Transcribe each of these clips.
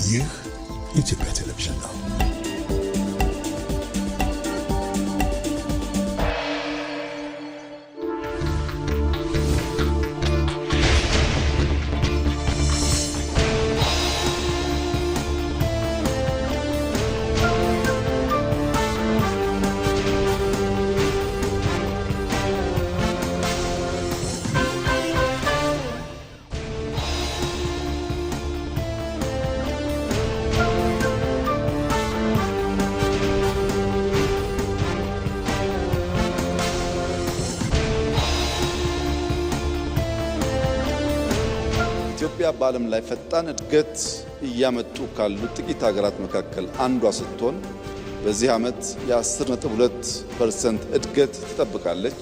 ይህ የኢትዮጵያ ቴሌቪዥን ነው። ኢትዮጵያ በዓለም ላይ ፈጣን እድገት እያመጡ ካሉ ጥቂት ሀገራት መካከል አንዷ ስትሆን በዚህ ዓመት የ10.2% እድገት ትጠብቃለች።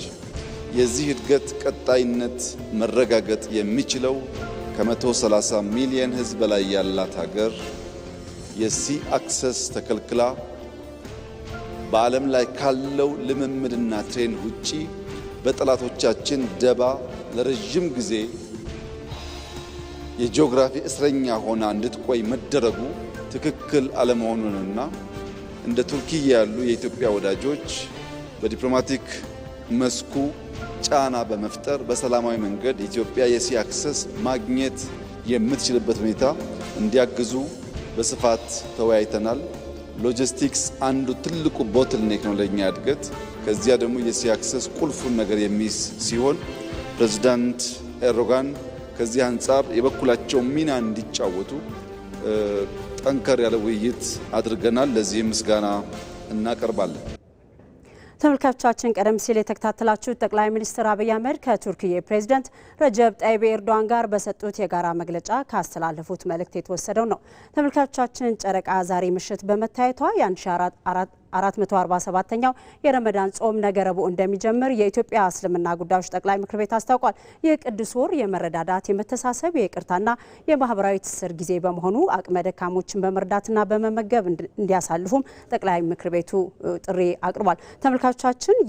የዚህ እድገት ቀጣይነት መረጋገጥ የሚችለው ከ130 ሚሊዮን ሕዝብ በላይ ያላት ሀገር የሲ አክሰስ ተከልክላ በዓለም ላይ ካለው ልምምድና ትሬንድ ውጪ በጠላቶቻችን ደባ ለረጅም ጊዜ የጂኦግራፊ እስረኛ ሆና እንድትቆይ መደረጉ ትክክል አለመሆኑንና እንደ ቱርኪ ያሉ የኢትዮጵያ ወዳጆች በዲፕሎማቲክ መስኩ ጫና በመፍጠር በሰላማዊ መንገድ ኢትዮጵያ የሲ አክሰስ ማግኘት የምትችልበት ሁኔታ እንዲያግዙ በስፋት ተወያይተናል። ሎጂስቲክስ አንዱ ትልቁ ቦትልኔክ ነው ለኛ እድገት። ከዚያ ደግሞ የሲ አክሰስ ቁልፉን ነገር የሚይዝ ሲሆን ፕሬዝዳንት ኤርዶጋን ከዚህ አንጻር የበኩላቸው ሚና እንዲጫወቱ ጠንከር ያለ ውይይት አድርገናል። ለዚህም ምስጋና እናቀርባለን። ተመልካቾቻችን ቀደም ሲል የተከታተላችሁት ጠቅላይ ሚኒስትር አብይ አህመድ ከቱርክዬ ፕሬዝዳንት ረጀብ ጣይብ ኤርዶዋን ጋር በሰጡት የጋራ መግለጫ ካስተላለፉት መልእክት የተወሰደው ነው። ተመልካቾቻችን ጨረቃ ዛሬ ምሽት በመታየቷ የ1447ኛው የረመዳን ጾም ነገ ረቡዕ እንደሚጀምር የኢትዮጵያ እስልምና ጉዳዮች ጠቅላይ ምክር ቤት አስታውቋል። ይህ ቅዱስ ወር የመረዳዳት፣ የመተሳሰብ፣ የይቅርታና የማህበራዊ ትስስር ጊዜ በመሆኑ አቅመ ደካሞችን በመርዳትና በመመገብ እንዲያሳልፉም ጠቅላይ ምክር ቤቱ ጥሪ አቅርቧል። ተመልካቾቻችን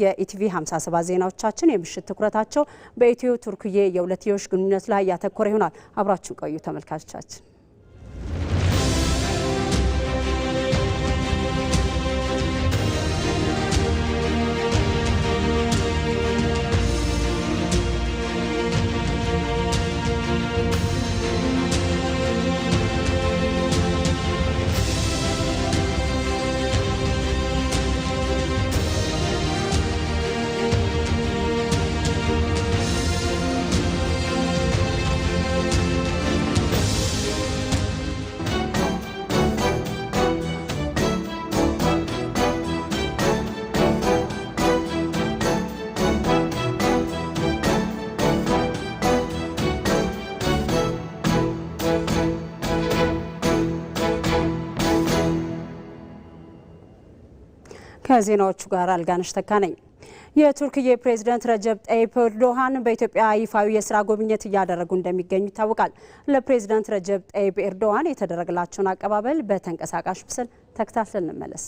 የኢቲቪ 57 ዜናዎቻችን የምሽት ትኩረታቸው በኢትዮ ቱርክዬ የሁለትዮሽ ግንኙነት ላይ ያተኮረ ይሆናል። አብራችሁ ቆዩ ተመልካቾቻችን። ከዜናዎቹ ጋር አልጋነሽ ተካ ነኝ። የቱርክዬ ፕሬዝዳንት ረጀብ ጣይብ ኤርዶዋን በኢትዮጵያ ይፋዊ የስራ ጉብኝት እያደረጉ እንደሚገኙ ይታወቃል። ለፕሬዝዳንት ረጀብ ጣይብ ኤርዶዋን የተደረገላቸውን አቀባበል በተንቀሳቃሽ ምስል ተከታትለን እንመለስ።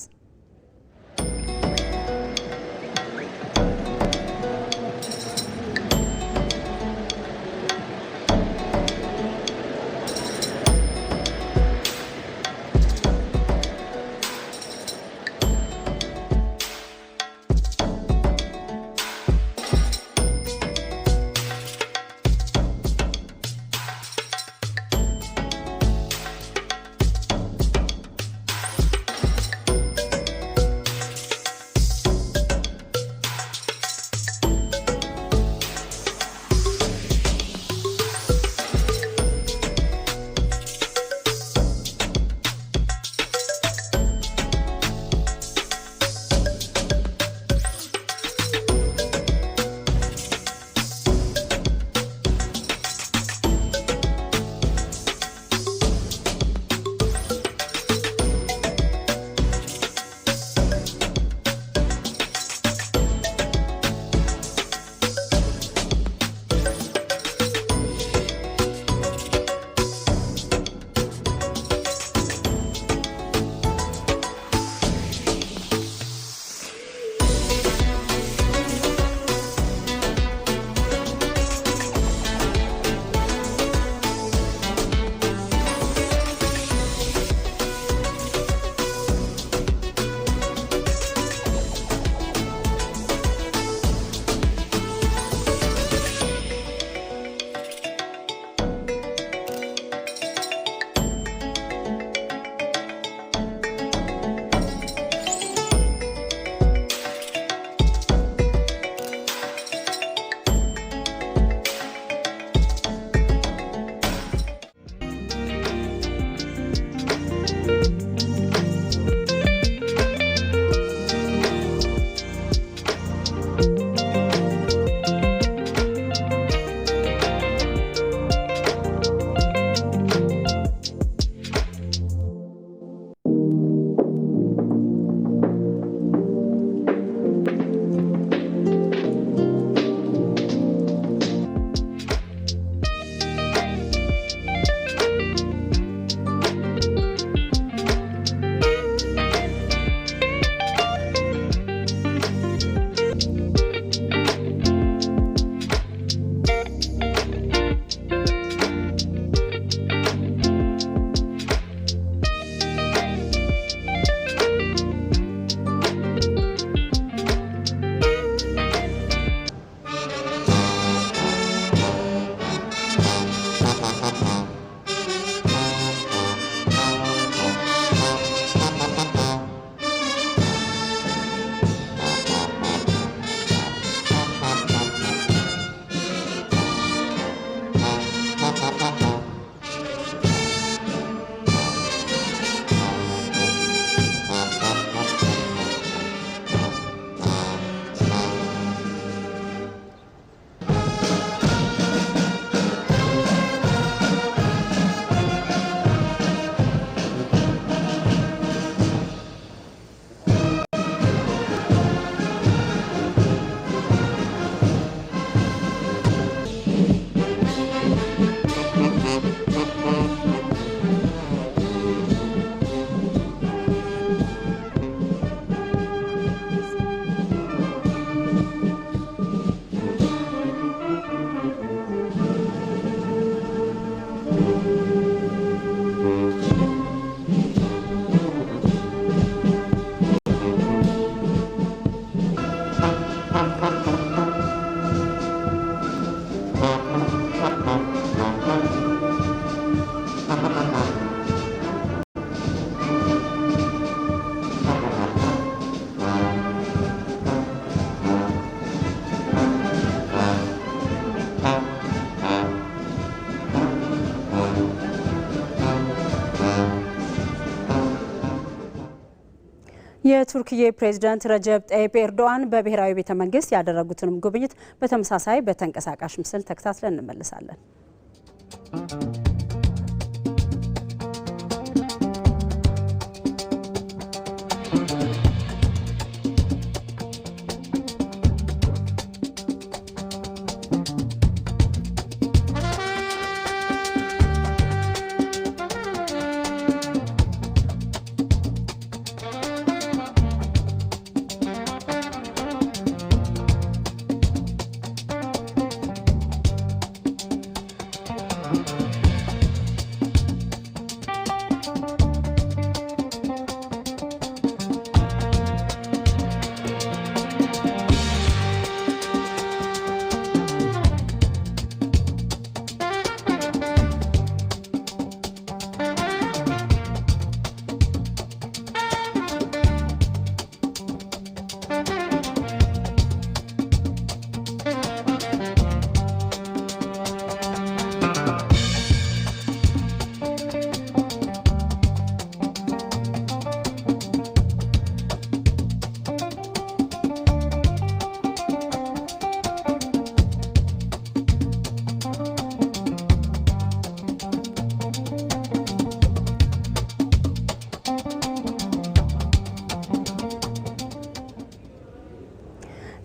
የቱርክዬ ፕሬዝዳንት ረጀብ ጠይብ ኤርዶዋን በብሔራዊ ቤተ መንግስት ያደረጉትንም ጉብኝት በተመሳሳይ በተንቀሳቃሽ ምስል ተከታትለን እንመለሳለን።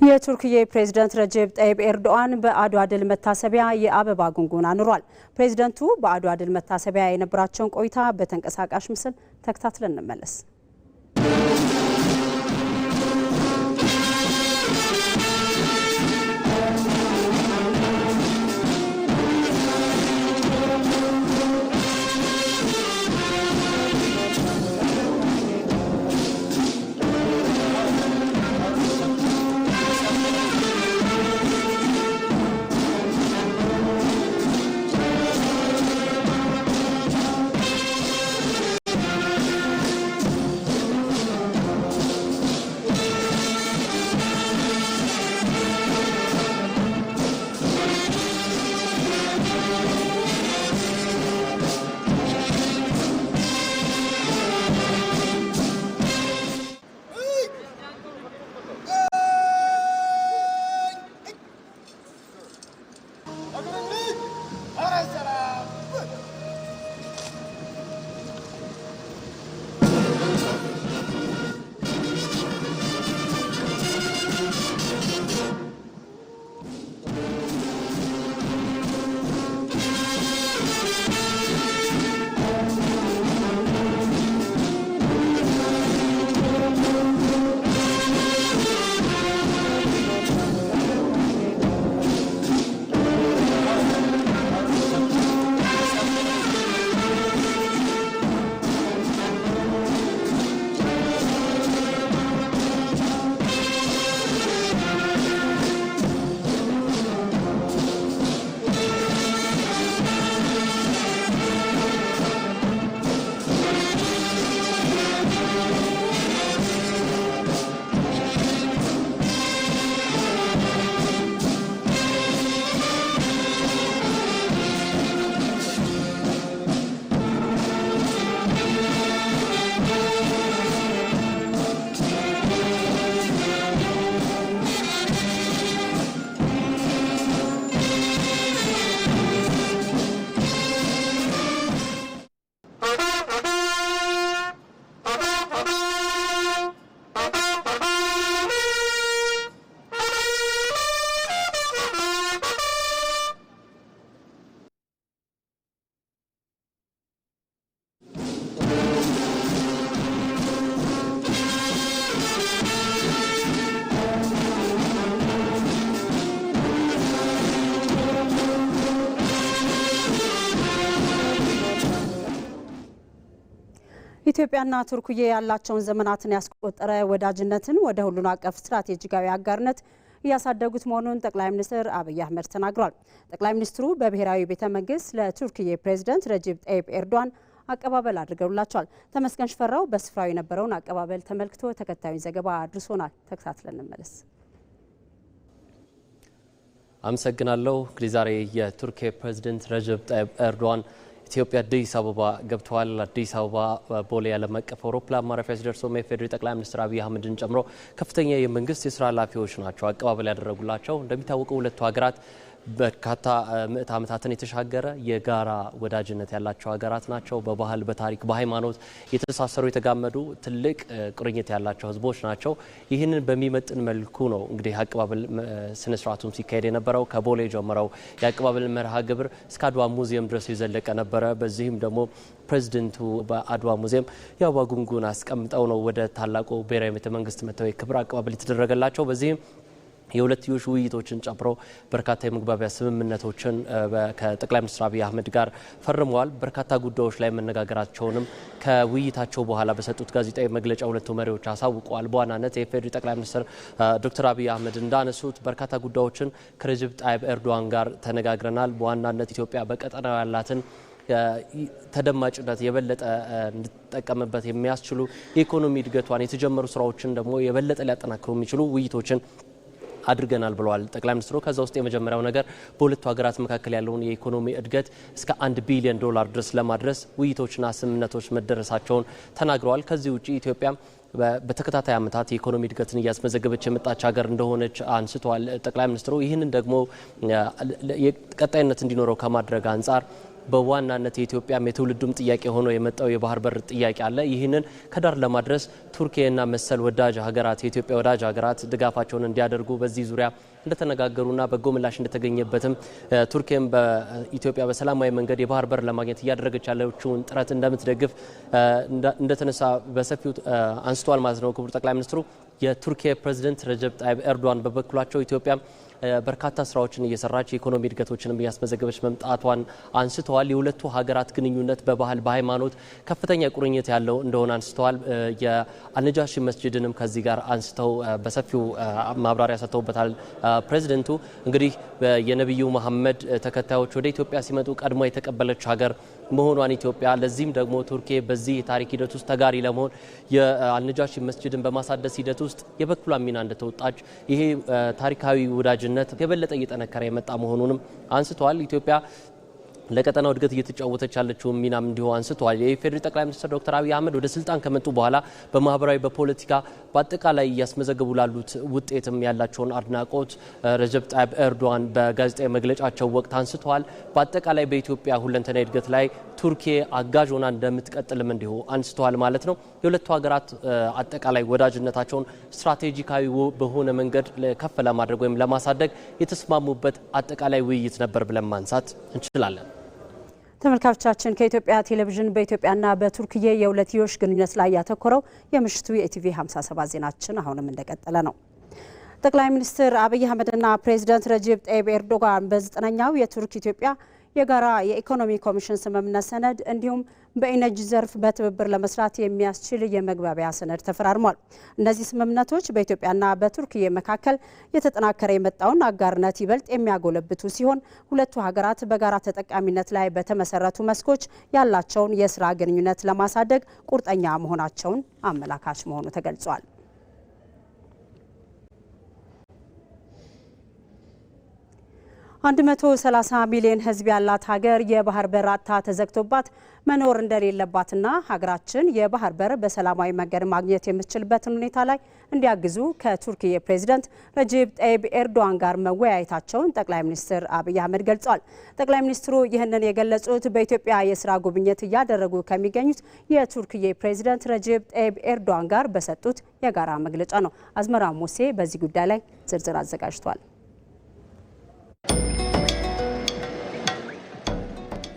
የቱርክዬ ፕሬዝዳንት ረጀብ ጠይብ ኤርዶዋን በአድዋ ድል መታሰቢያ የአበባ ጉንጉን አኑሯል። ፕሬዝዳንቱ በአድዋ ድል መታሰቢያ የነበራቸውን ቆይታ በተንቀሳቃሽ ምስል ተከታትለን እንመለስ። ኢትዮጵያና ቱርክዬ ያላቸውን ዘመናትን ያስቆጠረ ወዳጅነትን ወደ ሁሉን አቀፍ ስትራቴጂካዊ አጋርነት እያሳደጉት መሆኑን ጠቅላይ ሚኒስትር አብይ አህመድ ተናግረዋል። ጠቅላይ ሚኒስትሩ በብሔራዊ ቤተ መንግስት ለቱርክዬ ፕሬዝዳንት ረጂብ ጣይብ ኤርዶዋን አቀባበል አድርገውላቸዋል። ተመስገን ሽፈራው በስፍራው የነበረውን አቀባበል ተመልክቶ ተከታዩን ዘገባ አድርሶናል። ተከታትለን እንመለስ። አመሰግናለሁ። እንግዲህ ዛሬ የቱርክ ፕሬዝዳንት ረጂብ ጣይብ ኤርዶዋን ኢትዮጵያ አዲስ አበባ ገብተዋል። አዲስ አበባ ቦሌ ዓለም አቀፍ አውሮፕላን ማረፊያ ሲደርሱ የፌዴሪ ጠቅላይ ሚኒስትር አብይ አህመድን ጨምሮ ከፍተኛ የመንግስት የስራ ኃላፊዎች ናቸው አቀባበል ያደረጉላቸው። እንደሚታወቀው ሁለቱ ሀገራት በርካታ ምዕተ ዓመታትን የተሻገረ የጋራ ወዳጅነት ያላቸው ሀገራት ናቸው። በባህል፣ በታሪክ፣ በሃይማኖት የተሳሰሩ የተጋመዱ ትልቅ ቁርኝት ያላቸው ህዝቦች ናቸው። ይህንን በሚመጥን መልኩ ነው እንግዲህ አቀባበል ስነ ስርዓቱም ሲካሄድ የነበረው። ከቦሌ ጀምረው የአቀባበል መርሃ ግብር እስከ አድዋ ሙዚየም ድረስ የዘለቀ ነበረ። በዚህም ደግሞ ፕሬዝደንቱ በአድዋ ሙዚየም የአበባ ጉንጉን አስቀምጠው ነው ወደ ታላቁ ብሔራዊ ቤተ መንግስት መጥተው የክብር አቀባበል የተደረገላቸው። በዚህም የሁለትዮሽ ውይይቶችን ጨምሮ በርካታ የመግባቢያ ስምምነቶችን ከጠቅላይ ሚኒስትር አብይ አህመድ ጋር ፈርመዋል። በርካታ ጉዳዮች ላይ መነጋገራቸውንም ከውይይታቸው በኋላ በሰጡት ጋዜጣዊ መግለጫ ሁለቱ መሪዎች አሳውቀዋል። በዋናነት የኢፌዴሪ ጠቅላይ ሚኒስትር ዶክተር አብይ አህመድ እንዳነሱት በርካታ ጉዳዮችን ከረጂብ ጣይብ ኤርዶዋን ጋር ተነጋግረናል። በዋናነት ኢትዮጵያ በቀጠናው ያላትን ተደማጭነት የበለጠ እንድትጠቀምበት የሚያስችሉ የኢኮኖሚ እድገቷን የተጀመሩ ስራዎችን ደግሞ የበለጠ ሊያጠናክሩ የሚችሉ ውይይቶችን አድርገናል ብለዋል ጠቅላይ ሚኒስትሩ። ከዛ ውስጥ የመጀመሪያው ነገር በሁለቱ ሀገራት መካከል ያለውን የኢኮኖሚ እድገት እስከ $1 ቢሊዮን ድረስ ለማድረስ ውይይቶችና ስምምነቶች መደረሳቸውን ተናግረዋል። ከዚህ ውጪ ኢትዮጵያ በተከታታይ ዓመታት የኢኮኖሚ እድገትን እያስመዘገበች የመጣች ሀገር እንደሆነች አንስተዋል ጠቅላይ ሚኒስትሩ። ይህንን ደግሞ ቀጣይነት እንዲኖረው ከማድረግ አንጻር በዋናነት የኢትዮጵያም የትውልዱም ጥያቄ ሆኖ የመጣው የባህር በር ጥያቄ አለ። ይህንን ከዳር ለማድረስ ቱርኪያና መሰል ወዳጅ ሀገራት የኢትዮጵያ ወዳጅ ሀገራት ድጋፋቸውን እንዲያደርጉ በዚህ ዙሪያ እንደተነጋገሩና በጎ ምላሽ እንደተገኘበትም ቱርኪያም በኢትዮጵያ በሰላማዊ መንገድ የባህር በር ለማግኘት እያደረገች ያለችውን ጥረት እንደምትደግፍ እንደተነሳ በሰፊው አንስተዋል ማለት ነው ክቡር ጠቅላይ ሚኒስትሩ። የቱርኪያ ፕሬዝዳንት ረጂብ ጣይብ ኤርዶዋን በበኩላቸው ኢትዮጵያ በርካታ ስራዎችን እየሰራች የኢኮኖሚ እድገቶችንም እያስመዘገበች መምጣቷን አንስተዋል። የሁለቱ ሀገራት ግንኙነት በባህል በሃይማኖት ከፍተኛ ቁርኝት ያለው እንደሆነ አንስተዋል። የአልነጃሺ መስጂድንም ከዚህ ጋር አንስተው በሰፊው ማብራሪያ ሰጥተውበታል። ፕሬዝደንቱ እንግዲህ የነቢዩ መሐመድ ተከታዮች ወደ ኢትዮጵያ ሲመጡ ቀድሞ የተቀበለች ሀገር መሆኗን ኢትዮጵያ ለዚህም ደግሞ ቱርኪያ በዚህ የታሪክ ሂደት ውስጥ ተጋሪ ለመሆን የአልነጃሺ መስጂድን በማሳደስ ሂደት ውስጥ የበኩሏን ሚና እንደተወጣች ይሄ ታሪካዊ ወዳጅነት የበለጠ እየጠነከረ የመጣ መሆኑንም አንስተዋል። ኢትዮጵያ ለቀጠናው እድገት እየተጫወተች ያለችው ሚናም እንዲሁ አንስተዋል። የኢፌዴሪ ጠቅላይ ሚኒስትር ዶክተር አብይ አህመድ ወደ ስልጣን ከመጡ በኋላ በማህበራዊ በፖለቲካ በአጠቃላይ እያስመዘገቡ ላሉት ውጤትም ያላቸውን አድናቆት ረጂብ ጣይብ ኤርዶዋን በጋዜጣዊ መግለጫቸው ወቅት አንስተዋል። በአጠቃላይ በኢትዮጵያ ሁለንተናዊ እድገት ላይ ቱርኪያ አጋዥ ሆና እንደምትቀጥልም እንዲሁ አንስተዋል ማለት ነው። የሁለቱ ሀገራት አጠቃላይ ወዳጅነታቸውን ስትራቴጂካዊ በሆነ መንገድ ከፍ ለማድረግ ወይም ለማሳደግ የተስማሙበት አጠቃላይ ውይይት ነበር ብለን ማንሳት እንችላለን። ተመልካቾቻችን ከኢትዮጵያ ቴሌቪዥን በኢትዮጵያና በቱርክዬ የሁለትዮሽ ግንኙነት ላይ ያተኮረው የምሽቱ የኢቲቪ 57 ዜናችን አሁንም እንደቀጠለ ነው። ጠቅላይ ሚኒስትር አብይ አህመድና ፕሬዝዳንት ረጂብ ጣይብ ኤርዶጋን በ9ኛው የቱርክ ኢትዮጵያ የጋራ የኢኮኖሚ ኮሚሽን ስምምነት ሰነድ እንዲሁም በኢነርጂ ዘርፍ በትብብር ለመስራት የሚያስችል የመግባቢያ ሰነድ ተፈራርሟል። እነዚህ ስምምነቶች በኢትዮጵያና በቱርክዬ መካከል የተጠናከረ የመጣውን አጋርነት ይበልጥ የሚያጎለብቱ ሲሆን ሁለቱ ሀገራት በጋራ ተጠቃሚነት ላይ በተመሰረቱ መስኮች ያላቸውን የስራ ግንኙነት ለማሳደግ ቁርጠኛ መሆናቸውን አመላካች መሆኑ ተገልጿል። 130 ሚሊዮን ሕዝብ ያላት ሀገር የባህር በር አጥታ ተዘግቶባት መኖር እንደሌለባትና ሀገራችን የባህር በር በሰላማዊ መንገድ ማግኘት የምትችልበትን ሁኔታ ላይ እንዲያግዙ ከቱርክዬ ፕሬዝዳንት ረጂብ ጣይብ ኤርዶዋን ጋር መወያየታቸውን ጠቅላይ ሚኒስትር አብይ አህመድ ገልጸዋል። ጠቅላይ ሚኒስትሩ ይህንን የገለጹት በኢትዮጵያ የስራ ጉብኝት እያደረጉ ከሚገኙት የቱርክዬ ፕሬዝዳንት ረጂብ ጣይብ ኤርዶዋን ጋር በሰጡት የጋራ መግለጫ ነው። አዝመራ ሙሴ በዚህ ጉዳይ ላይ ዝርዝር አዘጋጅቷል።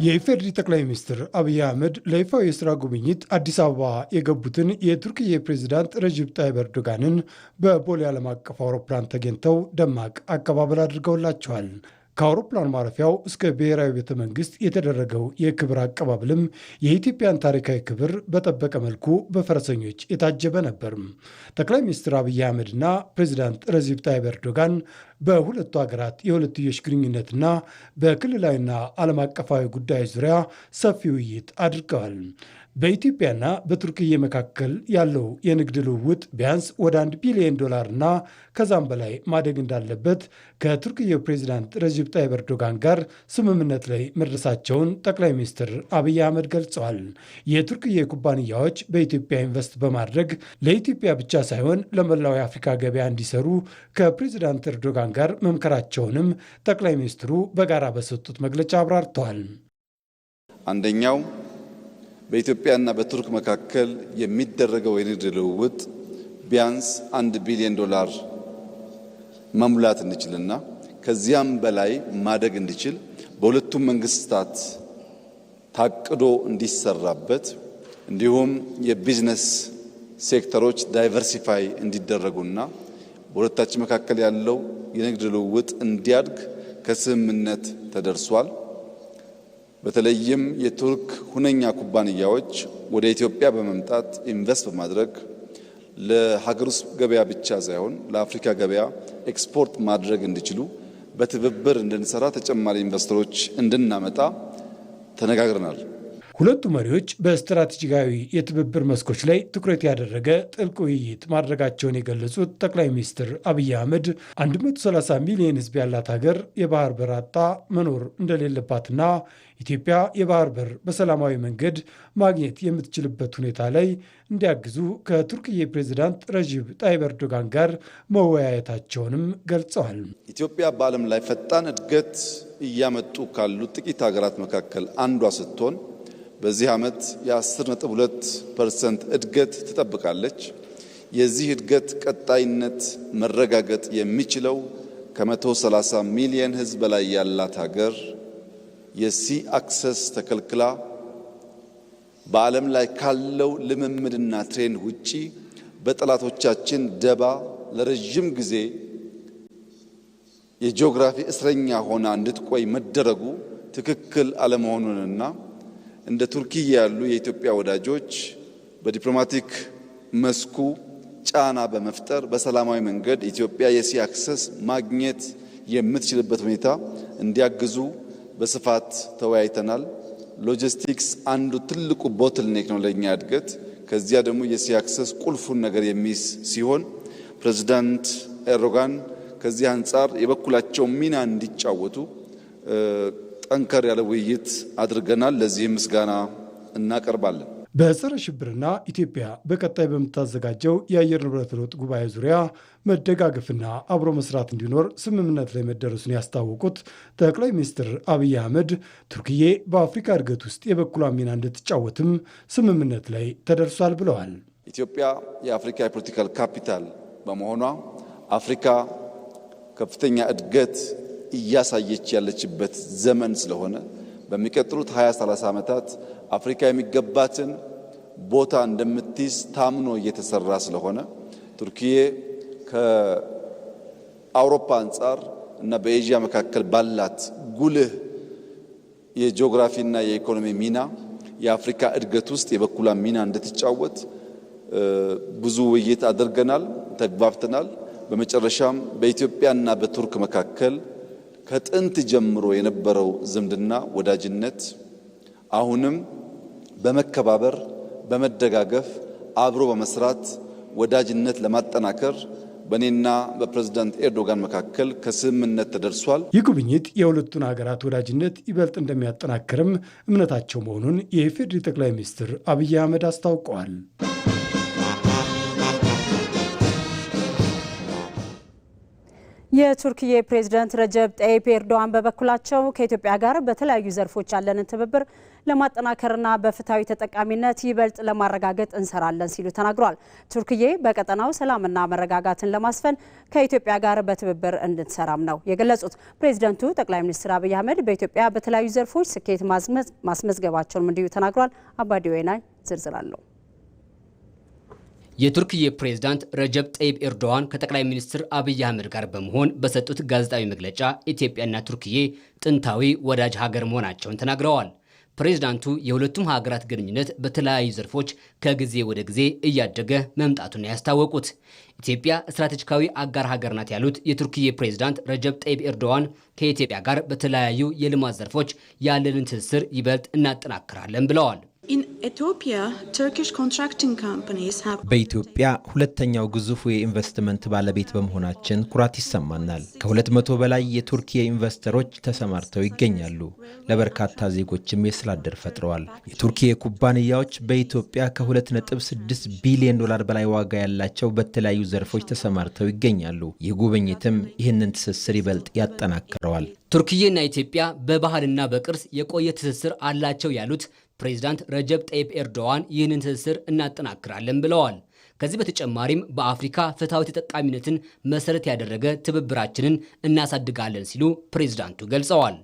የኢፌዴሪ ጠቅላይ ሚኒስትር አብይ አህመድ ለይፋዊ የስራ ጉብኝት አዲስ አበባ የገቡትን የቱርክዬ ፕሬዝዳንት ረጂብ ጣይብ ኤርዶጋንን በቦሌ ዓለም አቀፍ አውሮፕላን ተገኝተው ደማቅ አቀባበል አድርገውላቸዋል። ከአውሮፕላን ማረፊያው እስከ ብሔራዊ ቤተ መንግስት የተደረገው የክብር አቀባበልም የኢትዮጵያን ታሪካዊ ክብር በጠበቀ መልኩ በፈረሰኞች የታጀበ ነበር። ጠቅላይ ሚኒስትር አብይ አህመድና ፕሬዚዳንት ረዚብ ታይብ ኤርዶጋን በሁለቱ ሀገራት የሁለትዮሽ ግንኙነትና በክልላዊና ዓለም አቀፋዊ ጉዳዮች ዙሪያ ሰፊ ውይይት አድርገዋል። በኢትዮጵያና በቱርክዬ መካከል ያለው የንግድ ልውውጥ ቢያንስ ወደ $1 ቢሊዮን እና ከዛም በላይ ማደግ እንዳለበት ከቱርክዬው ፕሬዚዳንት ረዚብ ታይብ ኤርዶጋን ጋር ስምምነት ላይ መድረሳቸውን ጠቅላይ ሚኒስትር አብይ አህመድ ገልጸዋል። የቱርክዬ ኩባንያዎች በኢትዮጵያ ኢንቨስት በማድረግ ለኢትዮጵያ ብቻ ሳይሆን ለመላው የአፍሪካ ገበያ እንዲሰሩ ከፕሬዚዳንት ኤርዶጋን ጋር መምከራቸውንም ጠቅላይ ሚኒስትሩ በጋራ በሰጡት መግለጫ አብራርተዋል። አንደኛው በኢትዮጵያና በቱርክ መካከል የሚደረገው የንግድ ልውውጥ ቢያንስ $1 ቢሊዮን መሙላት እንችልና ከዚያም በላይ ማደግ እንዲችል በሁለቱም መንግስታት ታቅዶ እንዲሰራበት እንዲሁም የቢዝነስ ሴክተሮች ዳይቨርሲፋይ እንዲደረጉና በሁለታችን መካከል ያለው የንግድ ልውውጥ እንዲያድግ ከስምምነት ተደርሷል። በተለይም የቱርክ ሁነኛ ኩባንያዎች ወደ ኢትዮጵያ በመምጣት ኢንቨስት በማድረግ ለሀገር ውስጥ ገበያ ብቻ ሳይሆን ለአፍሪካ ገበያ ኤክስፖርት ማድረግ እንዲችሉ በትብብር እንድንሰራ ተጨማሪ ኢንቨስተሮች እንድናመጣ ተነጋግረናል። ሁለቱ መሪዎች በስትራቴጂካዊ የትብብር መስኮች ላይ ትኩረት ያደረገ ጥልቅ ውይይት ማድረጋቸውን የገለጹት ጠቅላይ ሚኒስትር አብይ አህመድ 130 ሚሊዮን ሕዝብ ያላት ሀገር የባህር በር አጣ መኖር እንደሌለባትና ኢትዮጵያ የባህር በር በሰላማዊ መንገድ ማግኘት የምትችልበት ሁኔታ ላይ እንዲያግዙ ከቱርክዬ ፕሬዚዳንት ረዚብ ታይብ ኤርዶጋን ጋር መወያየታቸውንም ገልጸዋል። ኢትዮጵያ በዓለም ላይ ፈጣን እድገት እያመጡ ካሉ ጥቂት ሀገራት መካከል አንዷ ስትሆን በዚህ ዓመት የ10.2% እድገት ትጠብቃለች። የዚህ እድገት ቀጣይነት መረጋገጥ የሚችለው ከ130 ሚሊዮን ሕዝብ በላይ ያላት ሀገር የሲ አክሰስ ተከልክላ በዓለም ላይ ካለው ልምምድና ትሬንድ ውጪ በጠላቶቻችን ደባ ለረጅም ጊዜ የጂኦግራፊ እስረኛ ሆና እንድትቆይ መደረጉ ትክክል አለመሆኑንና እንደ ቱርኪያ ያሉ የኢትዮጵያ ወዳጆች በዲፕሎማቲክ መስኩ ጫና በመፍጠር በሰላማዊ መንገድ ኢትዮጵያ የሲ አክሰስ ማግኘት የምትችልበት ሁኔታ እንዲያግዙ በስፋት ተወያይተናል። ሎጂስቲክስ አንዱ ትልቁ ቦትልኔክ ነው ለኛ እድገት። ከዚያ ደግሞ የሲ አክሰስ ቁልፉን ነገር የሚይዝ ሲሆን ፕሬዝዳንት ኤርዶጋን ከዚህ አንጻር የበኩላቸው ሚና እንዲጫወቱ ጠንከር ያለ ውይይት አድርገናል። ለዚህ ምስጋና እናቀርባለን። በጸረ ሽብርና ኢትዮጵያ በቀጣይ በምታዘጋጀው የአየር ንብረት ለውጥ ጉባኤ ዙሪያ መደጋገፍና አብሮ መስራት እንዲኖር ስምምነት ላይ መደረሱን ያስታወቁት ጠቅላይ ሚኒስትር አብይ አህመድ ቱርክዬ በአፍሪካ እድገት ውስጥ የበኩሏን ሚና እንድትጫወትም ስምምነት ላይ ተደርሷል ብለዋል። ኢትዮጵያ የአፍሪካ የፖለቲካል ካፒታል በመሆኗ አፍሪካ ከፍተኛ እድገት እያሳየች ያለችበት ዘመን ስለሆነ በሚቀጥሉት 20-30 ዓመታት አፍሪካ የሚገባትን ቦታ እንደምትይዝ ታምኖ እየተሰራ ስለሆነ ቱርክዬ ከአውሮፓ አንጻር እና በኤዥያ መካከል ባላት ጉልህ የጂኦግራፊና የኢኮኖሚ ሚና የአፍሪካ እድገት ውስጥ የበኩሏን ሚና እንድትጫወት ብዙ ውይይት አድርገናል፣ ተግባብተናል። በመጨረሻም በኢትዮጵያና በቱርክ መካከል ከጥንት ጀምሮ የነበረው ዝምድና ወዳጅነት አሁንም በመከባበር በመደጋገፍ አብሮ በመስራት ወዳጅነት ለማጠናከር በእኔና በፕሬዝዳንት ኤርዶጋን መካከል ከስምምነት ተደርሷል። ይህ ጉብኝት የሁለቱን ሀገራት ወዳጅነት ይበልጥ እንደሚያጠናክርም እምነታቸው መሆኑን የኢፌዴሪ ጠቅላይ ሚኒስትር አብይ አህመድ አስታውቀዋል። የቱርክዬ ፕሬዝዳንት ረጀብ ጠይብ ኤርዶዋን በበኩላቸው ከኢትዮጵያ ጋር በተለያዩ ዘርፎች ያለንን ትብብር ለማጠናከርና በፍትሃዊ ተጠቃሚነት ይበልጥ ለማረጋገጥ እንሰራለን ሲሉ ተናግረዋል። ቱርክዬ በቀጠናው ሰላምና መረጋጋትን ለማስፈን ከኢትዮጵያ ጋር በትብብር እንድትሰራም ነው የገለጹት። ፕሬዝዳንቱ ጠቅላይ ሚኒስትር አብይ አህመድ በኢትዮጵያ በተለያዩ ዘርፎች ስኬት ማስመዝገባቸውንም እንዲሁ ተናግረዋል። አባዲ ወይናይ ዝርዝር አለው። የቱርክዬ ፕሬዝዳንት ረጀብ ጠይብ ኤርዶዋን ከጠቅላይ ሚኒስትር አብይ አህመድ ጋር በመሆን በሰጡት ጋዜጣዊ መግለጫ ኢትዮጵያና ቱርክዬ ጥንታዊ ወዳጅ ሀገር መሆናቸውን ተናግረዋል። ፕሬዝዳንቱ የሁለቱም ሀገራት ግንኙነት በተለያዩ ዘርፎች ከጊዜ ወደ ጊዜ እያደገ መምጣቱን ያስታወቁት ኢትዮጵያ ስትራቴጂካዊ አጋር ሀገር ናት ያሉት የቱርክዬ ፕሬዝዳንት ረጀብ ጠይብ ኤርዶዋን ከኢትዮጵያ ጋር በተለያዩ የልማት ዘርፎች ያለንን ትስስር ይበልጥ እናጠናክራለን ብለዋል። በኢትዮጵያ ሁለተኛው ግዙፍ የኢንቨስትመንት ባለቤት በመሆናችን ኩራት ይሰማናል። ከ200 በላይ የቱርኪያ ኢንቨስተሮች ተሰማርተው ይገኛሉ። ለበርካታ ዜጎችም የስራ ዕድል ፈጥረዋል። የቱርኪያ ኩባንያዎች በኢትዮጵያ ከ2.6 ቢሊዮን ዶላር በላይ ዋጋ ያላቸው በተለያዩ ዘርፎች ተሰማርተው ይገኛሉ። ይህ ጉብኝትም ይህንን ትስስር ይበልጥ ያጠናክረዋል። ቱርክዬና ኢትዮጵያ በባህልና በቅርስ የቆየ ትስስር አላቸው ያሉት ፕሬዝዳንት ረጀብ ጠይብ ኤርዶዋን ይህንን ትስስር እናጠናክራለን ብለዋል። ከዚህ በተጨማሪም በአፍሪካ ፍትሃዊ ተጠቃሚነትን መሰረት ያደረገ ትብብራችንን እናሳድጋለን ሲሉ ፕሬዝዳንቱ ገልጸዋል።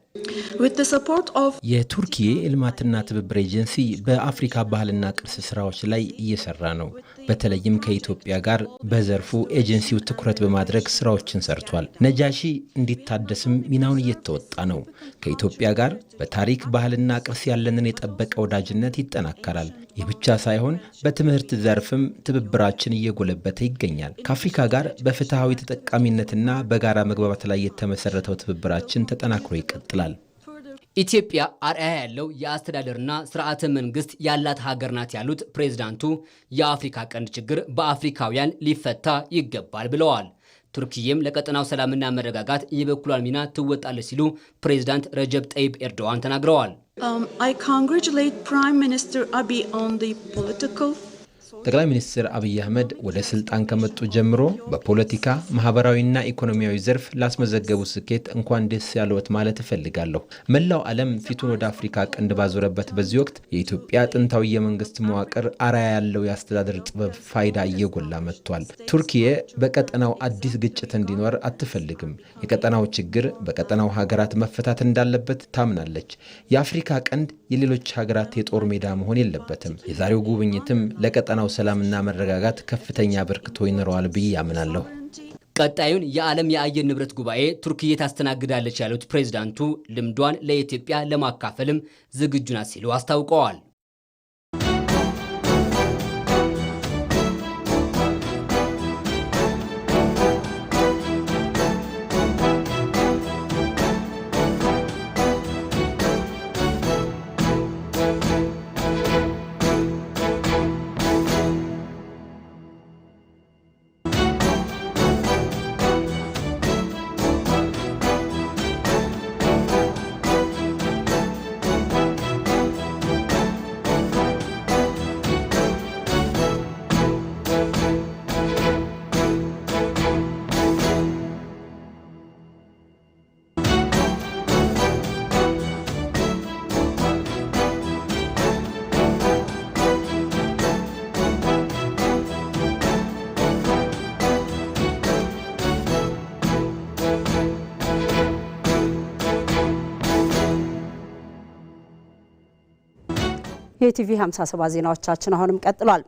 የቱርኪዬ የልማትና ትብብር ኤጀንሲ በአፍሪካ ባህልና ቅርስ ስራዎች ላይ እየሰራ ነው። በተለይም ከኢትዮጵያ ጋር በዘርፉ ኤጀንሲው ትኩረት በማድረግ ስራዎችን ሰርቷል። ነጃሺ እንዲታደስም ሚናውን እየተወጣ ነው። ከኢትዮጵያ ጋር በታሪክ ባህልና ቅርስ ያለንን የጠበቀ ወዳጅነት ይጠናከራል። ይህ ብቻ ሳይሆን በትምህርት ዘርፍም ትብብራችን እየጎለበተ ይገኛል። ከአፍሪካ ጋር በፍትሃዊ ተጠቃሚነትና በጋራ መግባባት ላይ የተመሰረተው ትብብራችን ተጠናክሮ ይቀጥላል። ኢትዮጵያ አርአያ ያለው የአስተዳደርና ስርዓተ መንግስት ያላት ሀገር ናት ያሉት ፕሬዝዳንቱ የአፍሪካ ቀንድ ችግር በአፍሪካውያን ሊፈታ ይገባል ብለዋል። ቱርክዬም ለቀጠናው ሰላምና መረጋጋት የበኩሏን ሚና ትወጣለች ሲሉ ፕሬዝዳንት ረጀብ ጠይብ ኤርዶዋን ተናግረዋል። I congratulate Prime Minister Abiy on the political ጠቅላይ ሚኒስትር አብይ አህመድ ወደ ስልጣን ከመጡ ጀምሮ በፖለቲካ ማህበራዊና ኢኮኖሚያዊ ዘርፍ ላስመዘገቡ ስኬት እንኳን ደስ ያለዎት ማለት እፈልጋለሁ። መላው ዓለም ፊቱን ወደ አፍሪካ ቀንድ ባዞረበት በዚህ ወቅት የኢትዮጵያ ጥንታዊ የመንግስት መዋቅር አርአያ ያለው የአስተዳደር ጥበብ ፋይዳ እየጎላ መጥቷል። ቱርኪዬ በቀጠናው አዲስ ግጭት እንዲኖር አትፈልግም። የቀጠናው ችግር በቀጠናው ሀገራት መፈታት እንዳለበት ታምናለች። የአፍሪካ ቀንድ የሌሎች ሀገራት የጦር ሜዳ መሆን የለበትም። የዛሬው ጉብኝትም ለቀጠናው ሰላምና መረጋጋት ከፍተኛ አበርክቶ ይኖረዋል ብዬ አምናለሁ። ቀጣዩን የዓለም የአየር ንብረት ጉባኤ ቱርክዬ ታስተናግዳለች ያሉት ፕሬዝዳንቱ ልምዷን ለኢትዮጵያ ለማካፈልም ዝግጁ ናት ሲሉ አስታውቀዋል። የቲቪ 57 ዜናዎቻችን አሁንም ቀጥሏል።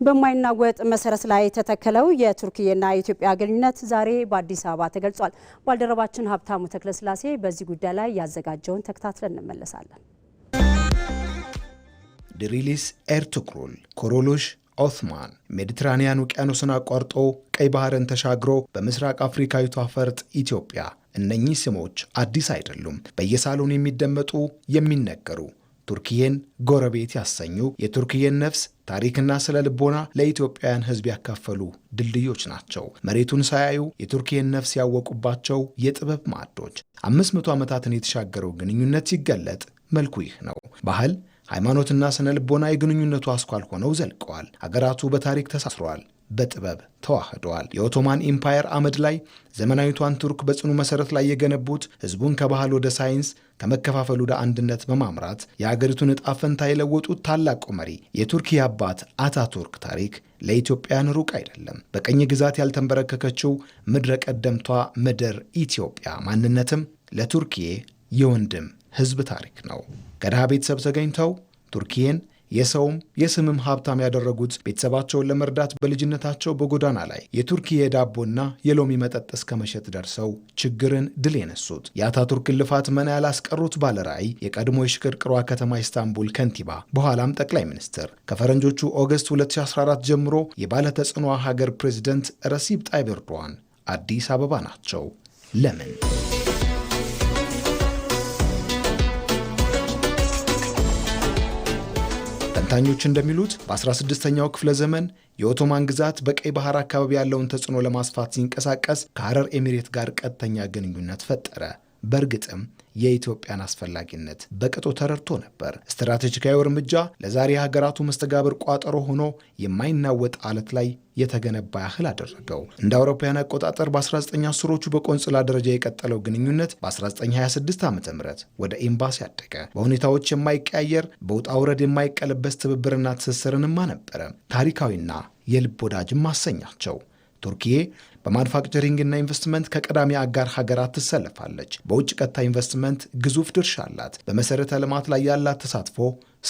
በማይናወጥ መሰረት ላይ የተተከለው የቱርክዬና የኢትዮጵያ ግንኙነት ዛሬ በአዲስ አበባ ተገልጿል። ባልደረባችን ሀብታሙ ተክለስላሴ በዚህ ጉዳይ ላይ ያዘጋጀውን ተከታትለን እንመለሳለን። ድሪሊስ ኤርቱግሩል፣ ኮሮሉሽ ኦስማን ሜዲትራኒያን ውቅያኖስን አቋርጦ ቀይ ባህርን ተሻግሮ በምስራቅ አፍሪካዊቷ ፈርጥ ኢትዮጵያ። እነኚህ ስሞች አዲስ አይደሉም። በየሳሎኑ የሚደመጡ የሚነገሩ ቱርክዬን ጎረቤት ያሰኙ የቱርክዬን ነፍስ ታሪክና ስለ ልቦና ለኢትዮጵያውያን ሕዝብ ያካፈሉ ድልድዮች ናቸው። መሬቱን ሳያዩ የቱርክዬን ነፍስ ያወቁባቸው የጥበብ ማዕዶች። 500 ዓመታትን የተሻገረው ግንኙነት ሲገለጥ መልኩ ይህ ነው። ባህል፣ ሃይማኖትና ስነ ልቦና የግንኙነቱ አስኳል ሆነው ዘልቀዋል። አገራቱ በታሪክ ተሳስረዋል፣ በጥበብ ተዋህደዋል። የኦቶማን ኢምፓየር አመድ ላይ ዘመናዊቷን ቱርክ በጽኑ መሰረት ላይ የገነቡት ህዝቡን ከባህል ወደ ሳይንስ ከመከፋፈል ወደ አንድነት በማምራት የአገሪቱን ዕጣ ፈንታ የለወጡት ታላቁ መሪ የቱርኪ አባት አታቱርክ ታሪክ ለኢትዮጵያን ሩቅ አይደለም። በቀኝ ግዛት ያልተንበረከከችው ምድረ ቀደምቷ ምድር ኢትዮጵያ ማንነትም ለቱርኪዬ የወንድም ህዝብ ታሪክ ነው። ከድሃ ቤተሰብ ተገኝተው ቱርኪዬን የሰውም የስምም ሀብታም ያደረጉት ቤተሰባቸውን ለመርዳት በልጅነታቸው በጎዳና ላይ የቱርኪዬ ዳቦና የሎሚ መጠጥ እስከ መሸጥ ደርሰው ችግርን ድል የነሱት የአታቱርክን ልፋት መና ያላስቀሩት ባለራዕይ የቀድሞ የሽቅርቅሯ ከተማ ኢስታንቡል ከንቲባ በኋላም ጠቅላይ ሚኒስትር ከፈረንጆቹ ኦገስት 2014 ጀምሮ የባለተጽዕኖ ሀገር ፕሬዝደንት ረሲብ ጣይብ ኤርዶዋን አዲስ አበባ ናቸው። ለምን? ተንታኞች እንደሚሉት በ16ኛው ክፍለ ዘመን የኦቶማን ግዛት በቀይ ባህር አካባቢ ያለውን ተጽዕኖ ለማስፋት ሲንቀሳቀስ ከሐረር ኤሚሬት ጋር ቀጥተኛ ግንኙነት ፈጠረ። በእርግጥም የኢትዮጵያን አስፈላጊነት በቅጡ ተረድቶ ነበር። ስትራቴጂካዊ እርምጃ ለዛሬ የሀገራቱ መስተጋብር ቋጠሮ ሆኖ የማይናወጥ አለት ላይ የተገነባ ያህል አደረገው። እንደ አውሮፓውያን አቆጣጠር በ1910ዎቹ በቆንጽላ ደረጃ የቀጠለው ግንኙነት በ1926 ዓ.ም ወደ ኤምባሲ ያደገ። በሁኔታዎች የማይቀያየር በውጣ ውረድ የማይቀለበስ ትብብርና ትስስርንማ ነበረ። ታሪካዊና የልብ ወዳጅም አሰኛቸው። ቱርኪዬ በማኑፋክቸሪንግና ኢንቨስትመንት ከቀዳሚ አጋር ሀገራት ትሰለፋለች። በውጭ ቀጥታ ኢንቨስትመንት ግዙፍ ድርሻ አላት። በመሰረተ ልማት ላይ ያላት ተሳትፎ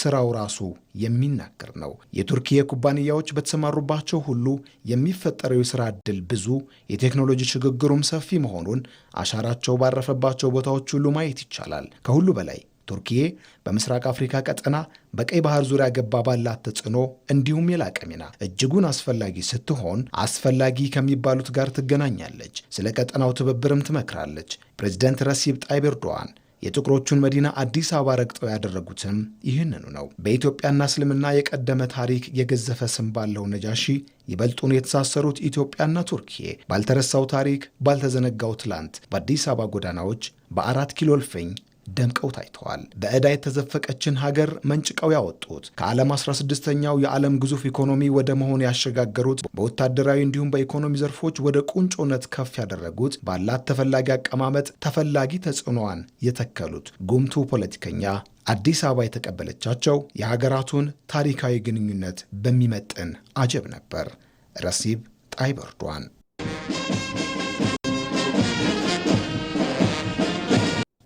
ስራው ራሱ የሚናገር ነው። የቱርኪዬ ኩባንያዎች በተሰማሩባቸው ሁሉ የሚፈጠረው የሥራ ዕድል ብዙ፣ የቴክኖሎጂ ሽግግሩም ሰፊ መሆኑን አሻራቸው ባረፈባቸው ቦታዎች ሁሉ ማየት ይቻላል። ከሁሉ በላይ ቱርኪዬ በምስራቅ አፍሪካ ቀጠና በቀይ ባህር ዙሪያ ገባ ባላት ተጽዕኖ እንዲሁም የላቀ ሚና እጅጉን አስፈላጊ ስትሆን አስፈላጊ ከሚባሉት ጋር ትገናኛለች። ስለ ቀጠናው ትብብርም ትመክራለች። ፕሬዝደንት ረሲብ ጣይብ ኤርዶዋን የጥቁሮቹን መዲና አዲስ አበባ ረግጠው ያደረጉትም ይህንኑ ነው። በኢትዮጵያና እስልምና የቀደመ ታሪክ የገዘፈ ስም ባለው ነጃሺ ይበልጡን የተሳሰሩት ኢትዮጵያና ቱርኪዬ ባልተረሳው ታሪክ ባልተዘነጋው ትላንት በአዲስ አበባ ጎዳናዎች በ4 ኪሎ እልፍኝ ደምቀው ታይተዋል። በዕዳ የተዘፈቀችን ሀገር መንጭቀው ያወጡት፣ ከዓለም 16ኛው የዓለም ግዙፍ ኢኮኖሚ ወደ መሆን ያሸጋገሩት፣ በወታደራዊ እንዲሁም በኢኮኖሚ ዘርፎች ወደ ቁንጮነት ከፍ ያደረጉት፣ ባላት ተፈላጊ አቀማመጥ ተፈላጊ ተጽዕኖዋን የተከሉት ጉምቱ ፖለቲከኛ አዲስ አበባ የተቀበለቻቸው የሀገራቱን ታሪካዊ ግንኙነት በሚመጥን አጀብ ነበር። ረሲብ ጣይብ ኤርዶዋን።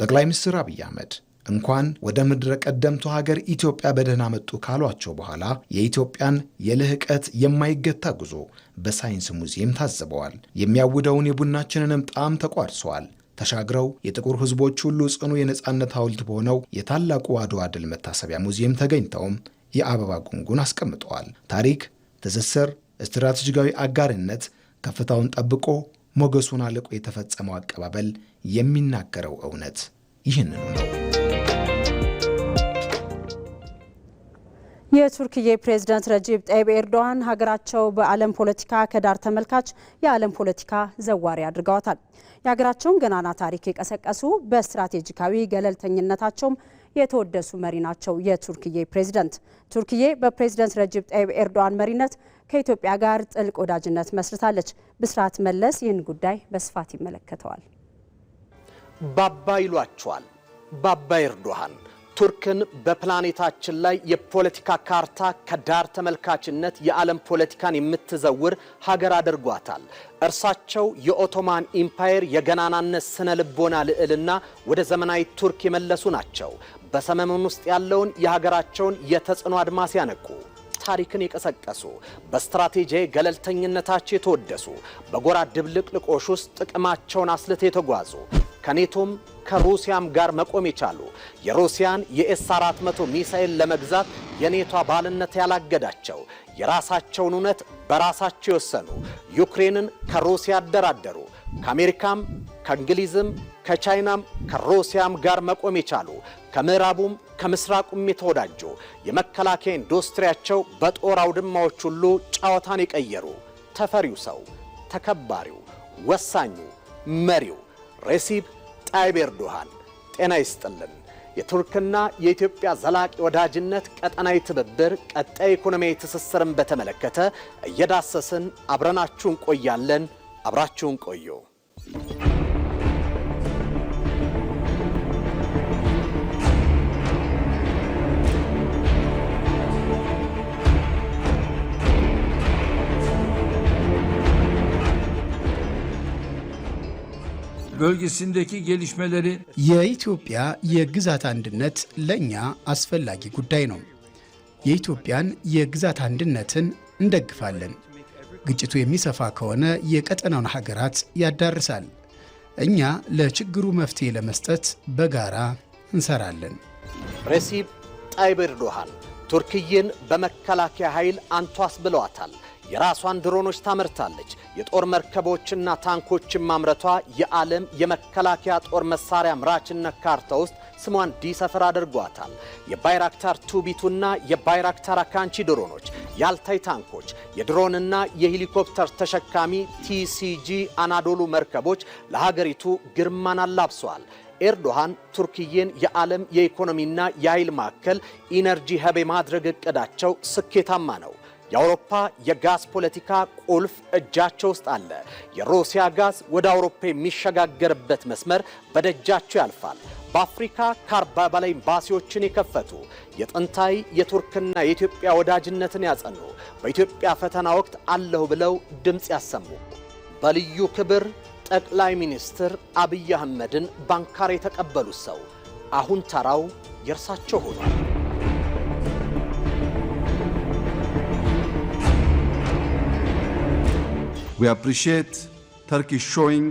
ጠቅላይ ሚኒስትር አብይ አህመድ እንኳን ወደ ምድረ ቀደምቱ ሀገር ኢትዮጵያ በደህና መጡ ካሏቸው በኋላ የኢትዮጵያን የልህቀት የማይገታ ጉዞ በሳይንስ ሙዚየም ታዝበዋል። የሚያውደውን የቡናችንንም ጣዕም ተቋድሰዋል። ተሻግረው የጥቁር ሕዝቦች ሁሉ ጽኑ የነጻነት ሐውልት በሆነው የታላቁ አድዋ ድል መታሰቢያ ሙዚየም ተገኝተውም የአበባ ጉንጉን አስቀምጠዋል። ታሪክ፣ ትስስር፣ ስትራቴጂካዊ አጋርነት ከፍታውን ጠብቆ ሞገሱን አልቆ የተፈጸመው አቀባበል የሚናገረው እውነት ይህንኑ ነው። የቱርክዬ ፕሬዝዳንት ረጂብ ጣይብ ኤርዶዋን ሀገራቸው በዓለም ፖለቲካ ከዳር ተመልካች የዓለም ፖለቲካ ዘዋሪ አድርገዋታል። የሀገራቸውን ገናና ታሪክ የቀሰቀሱ በስትራቴጂካዊ ገለልተኝነታቸውም የተወደሱ መሪ ናቸው። የቱርክዬ ፕሬዝዳንት ቱርክዬ በፕሬዝዳንት ረጂብ ጣይብ ኤርዶዋን መሪነት ከኢትዮጵያ ጋር ጥልቅ ወዳጅነት መስርታለች። ብስራት መለስ ይህን ጉዳይ በስፋት ይመለከተዋል። ባባ ይሏቸዋል። ባባ ኤርዶዋን ቱርክን በፕላኔታችን ላይ የፖለቲካ ካርታ ከዳር ተመልካችነት የዓለም ፖለቲካን የምትዘውር ሀገር አድርጓታል። እርሳቸው የኦቶማን ኢምፓየር የገናናነት ስነ ልቦና ልዕልና ወደ ዘመናዊ ቱርክ የመለሱ ናቸው። በሰመመን ውስጥ ያለውን የሀገራቸውን የተጽዕኖ አድማስ ያነቁ፣ ታሪክን የቀሰቀሱ፣ በስትራቴጂያዊ ገለልተኝነታቸው የተወደሱ፣ በጎራ ድብልቅልቆሽ ውስጥ ጥቅማቸውን አስልተው የተጓዙ፣ ከኔቶም ከሩሲያም ጋር መቆም የቻሉ፣ የሩሲያን የኤስ-400 ሚሳኤል ለመግዛት የኔቶ አባልነት ያላገዳቸው፣ የራሳቸውን እውነት በራሳቸው የወሰኑ፣ ዩክሬንን ከሩሲያ ያደራደሩ፣ ከአሜሪካም ከእንግሊዝም ከቻይናም ከሩሲያም ጋር መቆም የቻሉ፣ ከምዕራቡም ከምስራቁም የተወዳጁ፣ የመከላከያ ኢንዱስትሪያቸው በጦር አውድማዎች ሁሉ ጨዋታን የቀየሩ፣ ተፈሪው ሰው፣ ተከባሪው፣ ወሳኙ መሪው ረሲብ ጣይብ ኤርዶዋን ጤና ይስጥልን። የቱርክና የኢትዮጵያ ዘላቂ ወዳጅነት፣ ቀጠናዊ ትብብር፣ ቀጣይ ኢኮኖሚያዊ ትስስርን በተመለከተ እየዳሰስን አብረናችሁን ቆያለን። አብራችሁን ቆዩ። bölgesindeki gelişmeleri የኢትዮጵያ የግዛት አንድነት ለኛ አስፈላጊ ጉዳይ ነው። የኢትዮጵያን የግዛት አንድነትን እንደግፋለን። ግጭቱ የሚሰፋ ከሆነ የቀጠናውን ሀገራት ያዳርሳል። እኛ ለችግሩ መፍትሄ ለመስጠት በጋራ እንሰራለን። ሬሲፕ ጣይብ ኤርዶሃን ቱርክዬን በመከላከያ ኃይል አንቷስ ብለዋታል። የራሷን ድሮኖች ታመርታለች። የጦር መርከቦችና ታንኮችን ማምረቷ የዓለም የመከላከያ ጦር መሳሪያ አምራችነት ካርታ ውስጥ ስሟን እንዲሰፍር አድርጓታል። የባይራክታር ቱቢቱና የባይራክታር አካንቺ ድሮኖች፣ የአልታይ ታንኮች፣ የድሮንና የሄሊኮፕተር ተሸካሚ ቲሲጂ አናዶሉ መርከቦች ለሀገሪቱ ግርማን አላብሰዋል። ኤርዶሃን ቱርክዬን የዓለም የኢኮኖሚና የኃይል ማዕከል ኢነርጂ ሀብ የማድረግ እቅዳቸው ስኬታማ ነው። የአውሮፓ የጋዝ ፖለቲካ ቁልፍ እጃቸው ውስጥ አለ። የሩሲያ ጋዝ ወደ አውሮፓ የሚሸጋገርበት መስመር በደጃቸው ያልፋል። በአፍሪካ ከ40 በላይ ኤምባሲዎችን የከፈቱ የጥንታዊ የቱርክና የኢትዮጵያ ወዳጅነትን ያጸኑ በኢትዮጵያ ፈተና ወቅት አለሁ ብለው ድምፅ ያሰሙ በልዩ ክብር ጠቅላይ ሚኒስትር አብይ አህመድን ባንካራ የተቀበሉት ሰው አሁን ተራው የእርሳቸው ሆኗል። We appreciate Turkey showing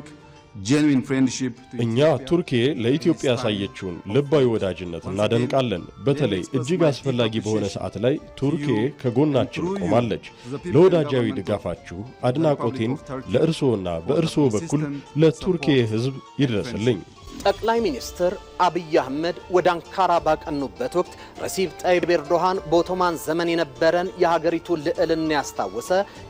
genuine friendship. እኛ ቱርኪዬ ለኢትዮጵያ ያሳየችውን ልባዊ ወዳጅነት እናደንቃለን። በተለይ እጅግ አስፈላጊ በሆነ ሰዓት ላይ ቱርኪዬ ከጎናችን ቆማለች። ለወዳጃዊ ድጋፋችሁ አድናቆቴን ለእርስዎና በእርስዎ በኩል ለቱርኪዬ ሕዝብ ይድረስልኝ። ጠቅላይ ሚኒስትር አብይ አህመድ ወደ አንካራ ባቀኑበት ወቅት ረሲፕ ጣይብ ኤርዶሃን በኦቶማን ዘመን የነበረን የሀገሪቱ ልዕልና ያስታወሰ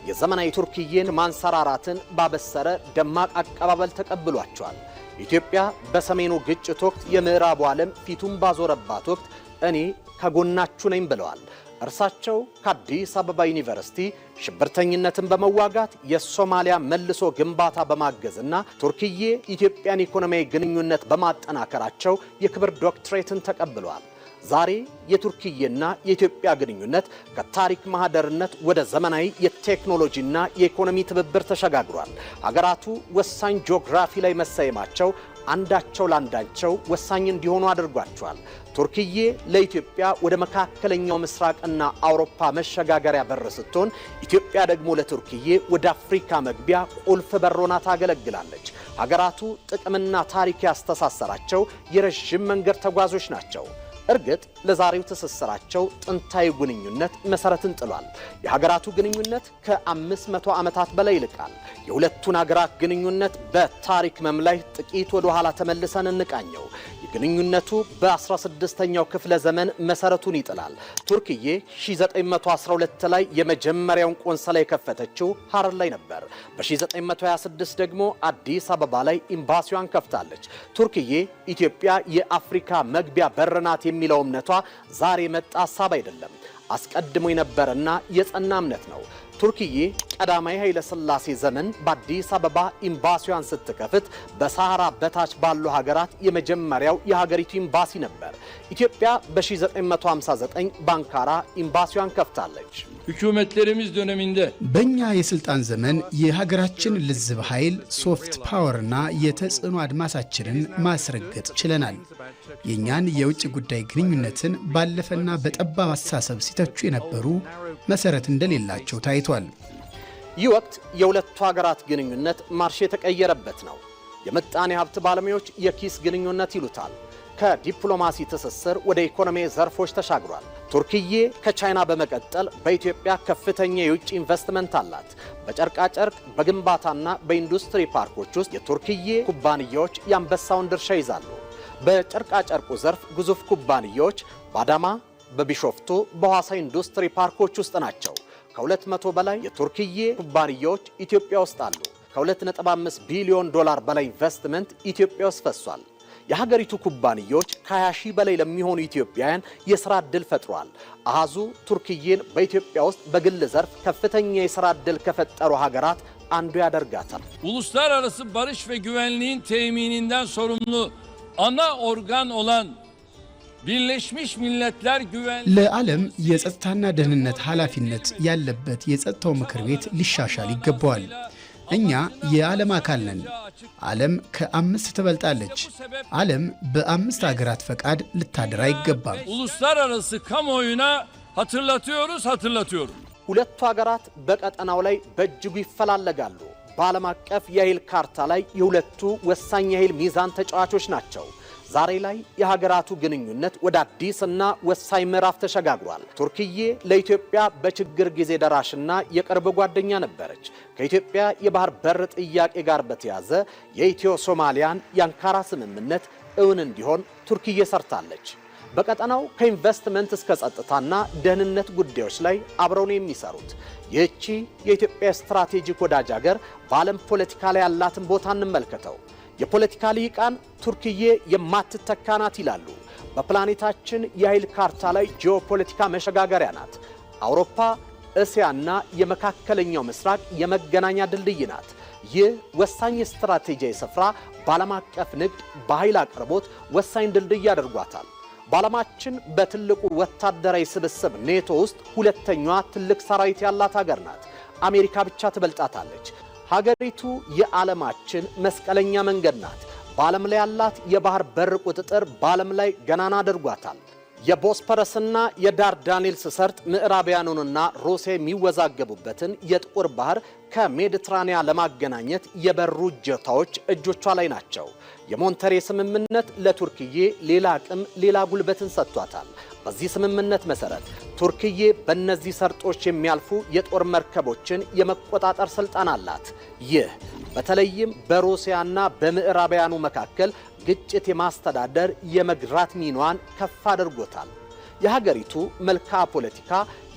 የዘመናዊ ቱርክዬን ማንሰራራትን ባበሰረ ደማቅ አቀባበል ተቀብሏቸዋል። ኢትዮጵያ በሰሜኑ ግጭት ወቅት የምዕራቡ ዓለም ፊቱን ባዞረባት ወቅት እኔ ከጎናችሁ ነኝ ብለዋል። እርሳቸው ከአዲስ አበባ ዩኒቨርሲቲ ሽብርተኝነትን በመዋጋት የሶማሊያ መልሶ ግንባታ በማገዝና ቱርክዬ ኢትዮጵያን ኢኮኖሚያዊ ግንኙነት በማጠናከራቸው የክብር ዶክትሬትን ተቀብለዋል። ዛሬ የቱርክዬና የኢትዮጵያ ግንኙነት ከታሪክ ማህደርነት ወደ ዘመናዊ የቴክኖሎጂና የኢኮኖሚ ትብብር ተሸጋግሯል። ሀገራቱ ወሳኝ ጂኦግራፊ ላይ መሰየማቸው አንዳቸው ለአንዳቸው ወሳኝ እንዲሆኑ አድርጓቸዋል። ቱርክዬ ለኢትዮጵያ ወደ መካከለኛው ምስራቅና አውሮፓ መሸጋገሪያ በር ስትሆን፣ ኢትዮጵያ ደግሞ ለቱርክዬ ወደ አፍሪካ መግቢያ ቁልፍ በር ሆና ታገለግላለች። ሀገራቱ ጥቅምና ታሪክ ያስተሳሰራቸው የረዥም መንገድ ተጓዦች ናቸው። እርግጥ ለዛሬው ትስስራቸው ጥንታዊ ግንኙነት መሰረትን ጥሏል። የሀገራቱ ግንኙነት ከ500 ዓመታት በላይ ይልቃል። የሁለቱን ሀገራት ግንኙነት በታሪክ መምላይ ጥቂት ወደ ኋላ ተመልሰን እንቃኘው። የግንኙነቱ በ16ኛው ክፍለ ዘመን መሰረቱን ይጥላል። ቱርክዬ 1912 ላይ የመጀመሪያውን ቆንስላ የከፈተችው ሐረር ላይ ነበር። በ1926 ደግሞ አዲስ አበባ ላይ ኤምባሲዋን ከፍታለች። ቱርክዬ ኢትዮጵያ የአፍሪካ መግቢያ በር ናት የሚለው እምነቷ ዛሬ መጣ ሐሳብ አይደለም፣ አስቀድሞ የነበረና የጸና እምነት ነው። ቱርክዬ ቀዳማዊ ኃይለ ሥላሴ ዘመን በአዲስ አበባ ኤምባሲዋን ስትከፍት በሳሃራ በታች ባሉ ሀገራት የመጀመሪያው የሀገሪቱ ኤምባሲ ነበር። ኢትዮጵያ በ1959 በአንካራ ኤምባሲዋን ከፍታለች። hükümetlerimiz döneminde በእኛ የስልጣን ዘመን የሀገራችን ልዝብ ኃይል ሶፍት ፓወርና የተጽዕኖ አድማሳችንን ማስረገጥ ችለናል። የእኛን የውጭ ጉዳይ ግንኙነትን ባለፈና በጠባብ አስተሳሰብ ሲተቹ የነበሩ መሰረት እንደሌላቸው ታይቷል። ይህ ወቅት የሁለቱ ሀገራት ግንኙነት ማርሽ የተቀየረበት ነው። የምጣኔ ሀብት ባለሙያዎች የኪስ ግንኙነት ይሉታል። ከዲፕሎማሲ ትስስር ወደ ኢኮኖሚ ዘርፎች ተሻግሯል። ቱርክዬ ከቻይና በመቀጠል በኢትዮጵያ ከፍተኛ የውጭ ኢንቨስትመንት አላት። በጨርቃ ጨርቅ፣ በግንባታና በኢንዱስትሪ ፓርኮች ውስጥ የቱርክዬ ኩባንያዎች የአንበሳውን ድርሻ ይዛሉ። በጨርቃ ጨርቁ ዘርፍ ግዙፍ ኩባንያዎች በአዳማ፣ በቢሾፍቱ፣ በሐዋሳ ኢንዱስትሪ ፓርኮች ውስጥ ናቸው። ከ200 በላይ የቱርክዬ ኩባንያዎች ኢትዮጵያ ውስጥ አሉ። ከ2.5 ቢሊዮን ዶላር በላይ ኢንቨስትመንት ኢትዮጵያ ውስጥ ፈሷል። የሀገሪቱ ኩባንያዎች ከ20 ሺህ በላይ ለሚሆኑ ኢትዮጵያውያን የሥራ ዕድል ፈጥሯል። አሃዙ ቱርክዬን በኢትዮጵያ ውስጥ በግል ዘርፍ ከፍተኛ የሥራ ዕድል ከፈጠሩ ሀገራት አንዱ ያደርጋታል። uluslararası barış ve güvenliğin temininden sorumlu ana organ olan Birleşmiş Milletler Güvenliği ለዓለም የጸጥታና ደህንነት ኃላፊነት ያለበት የጸጥታው ምክር ቤት ሊሻሻል ይገባዋል። እኛ የዓለም አካል ነን። ዓለም ከ5 ትበልጣለች። ዓለም በ5 ሀገራት ፈቃድ ልታደር አይገባም። uluslararası kamuoyuna hatırlatıyoruz. ሁለቱ ሀገራት በቀጠናው ላይ በእጅጉ ይፈላለጋሉ። በዓለም አቀፍ የኃይል ካርታ ላይ የሁለቱ ወሳኝ የኃይል ሚዛን ተጫዋቾች ናቸው። ዛሬ ላይ የሀገራቱ ግንኙነት ወደ አዲስና ወሳኝ ምዕራፍ ተሸጋግሯል። ቱርክዬ ለኢትዮጵያ በችግር ጊዜ ደራሽና የቅርብ ጓደኛ ነበረች። ከኢትዮጵያ የባህር በር ጥያቄ ጋር በተያያዘ የኢትዮ ሶማሊያን የአንካራ ስምምነት እውን እንዲሆን ቱርክዬ ሰርታለች። በቀጠናው ከኢንቨስትመንት እስከ ጸጥታና ደህንነት ጉዳዮች ላይ አብረው ነው የሚሰሩት። ይህቺ የኢትዮጵያ ስትራቴጂክ ወዳጅ ሀገር በዓለም ፖለቲካ ላይ ያላትን ቦታ እንመልከተው። የፖለቲካ ልሂቃን ቱርክዬ የማትተካ ናት ይላሉ። በፕላኔታችን የኃይል ካርታ ላይ ጂኦፖለቲካ መሸጋገሪያ ናት። አውሮፓ፣ እስያና የመካከለኛው ምስራቅ የመገናኛ ድልድይ ናት። ይህ ወሳኝ ስትራቴጂያዊ ስፍራ በዓለም አቀፍ ንግድ፣ በኃይል አቅርቦት ወሳኝ ድልድይ አድርጓታል። በዓለማችን በትልቁ ወታደራዊ ስብስብ ኔቶ ውስጥ ሁለተኛዋ ትልቅ ሰራዊት ያላት ሀገር ናት። አሜሪካ ብቻ ትበልጣታለች። ሀገሪቱ የዓለማችን መስቀለኛ መንገድ ናት። በዓለም ላይ ያላት የባህር በር ቁጥጥር በዓለም ላይ ገናና አድርጓታል። የቦስፐረስና የዳርዳኔልስ ሰርጥ ምዕራባውያኑንና ሩሲያ የሚወዛገቡበትን የጥቁር ባህር ከሜዲትራኒያ ለማገናኘት የበሩ እጀታዎች እጆቿ ላይ ናቸው። የሞንተሬ ስምምነት ለቱርክዬ ሌላ አቅም፣ ሌላ ጉልበትን ሰጥቷታል። በዚህ ስምምነት መሰረት ቱርክዬ በእነዚህ ሰርጦች የሚያልፉ የጦር መርከቦችን የመቆጣጠር ስልጣን አላት። ይህ በተለይም በሩሲያና በምዕራባውያኑ መካከል ግጭት የማስተዳደር የመግራት ሚናዋን ከፍ አድርጎታል። የሀገሪቱ መልክዓ ፖለቲካ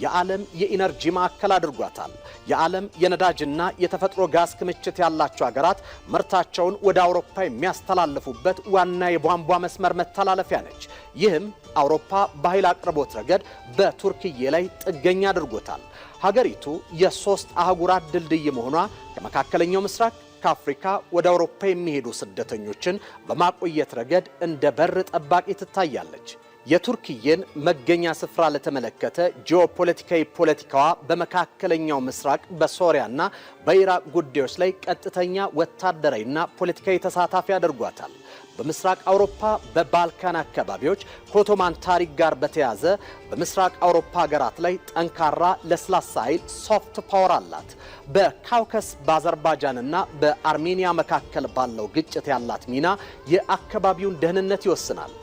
የዓለም የኢነርጂ ማዕከል አድርጓታል። የዓለም የነዳጅና የተፈጥሮ ጋዝ ክምችት ያላቸው ሀገራት ምርታቸውን ወደ አውሮፓ የሚያስተላልፉበት ዋና የቧንቧ መስመር መተላለፊያ ነች። ይህም አውሮፓ በኃይል አቅርቦት ረገድ በቱርክዬ ላይ ጥገኛ አድርጎታል። ሀገሪቱ የሶስት አህጉራት ድልድይ መሆኗ ከመካከለኛው ምስራቅ ከአፍሪካ ወደ አውሮፓ የሚሄዱ ስደተኞችን በማቆየት ረገድ እንደ በር ጠባቂ ትታያለች። የቱርክዬን መገኛ ስፍራ ለተመለከተ ጂኦፖለቲካዊ ፖለቲካዋ በመካከለኛው ምስራቅ በሶሪያና በኢራቅ ጉዳዮች ላይ ቀጥተኛ ወታደራዊና ፖለቲካዊ ተሳታፊ አድርጓታል። በምስራቅ አውሮፓ በባልካን አካባቢዎች ከኦቶማን ታሪክ ጋር በተያያዘ በምስራቅ አውሮፓ ሀገራት ላይ ጠንካራ ለስላሳ ኃይል ሶፍት ፓወር አላት። በካውከስ በአዘርባይጃንና በአርሜኒያ መካከል ባለው ግጭት ያላት ሚና የአካባቢውን ደህንነት ይወስናል።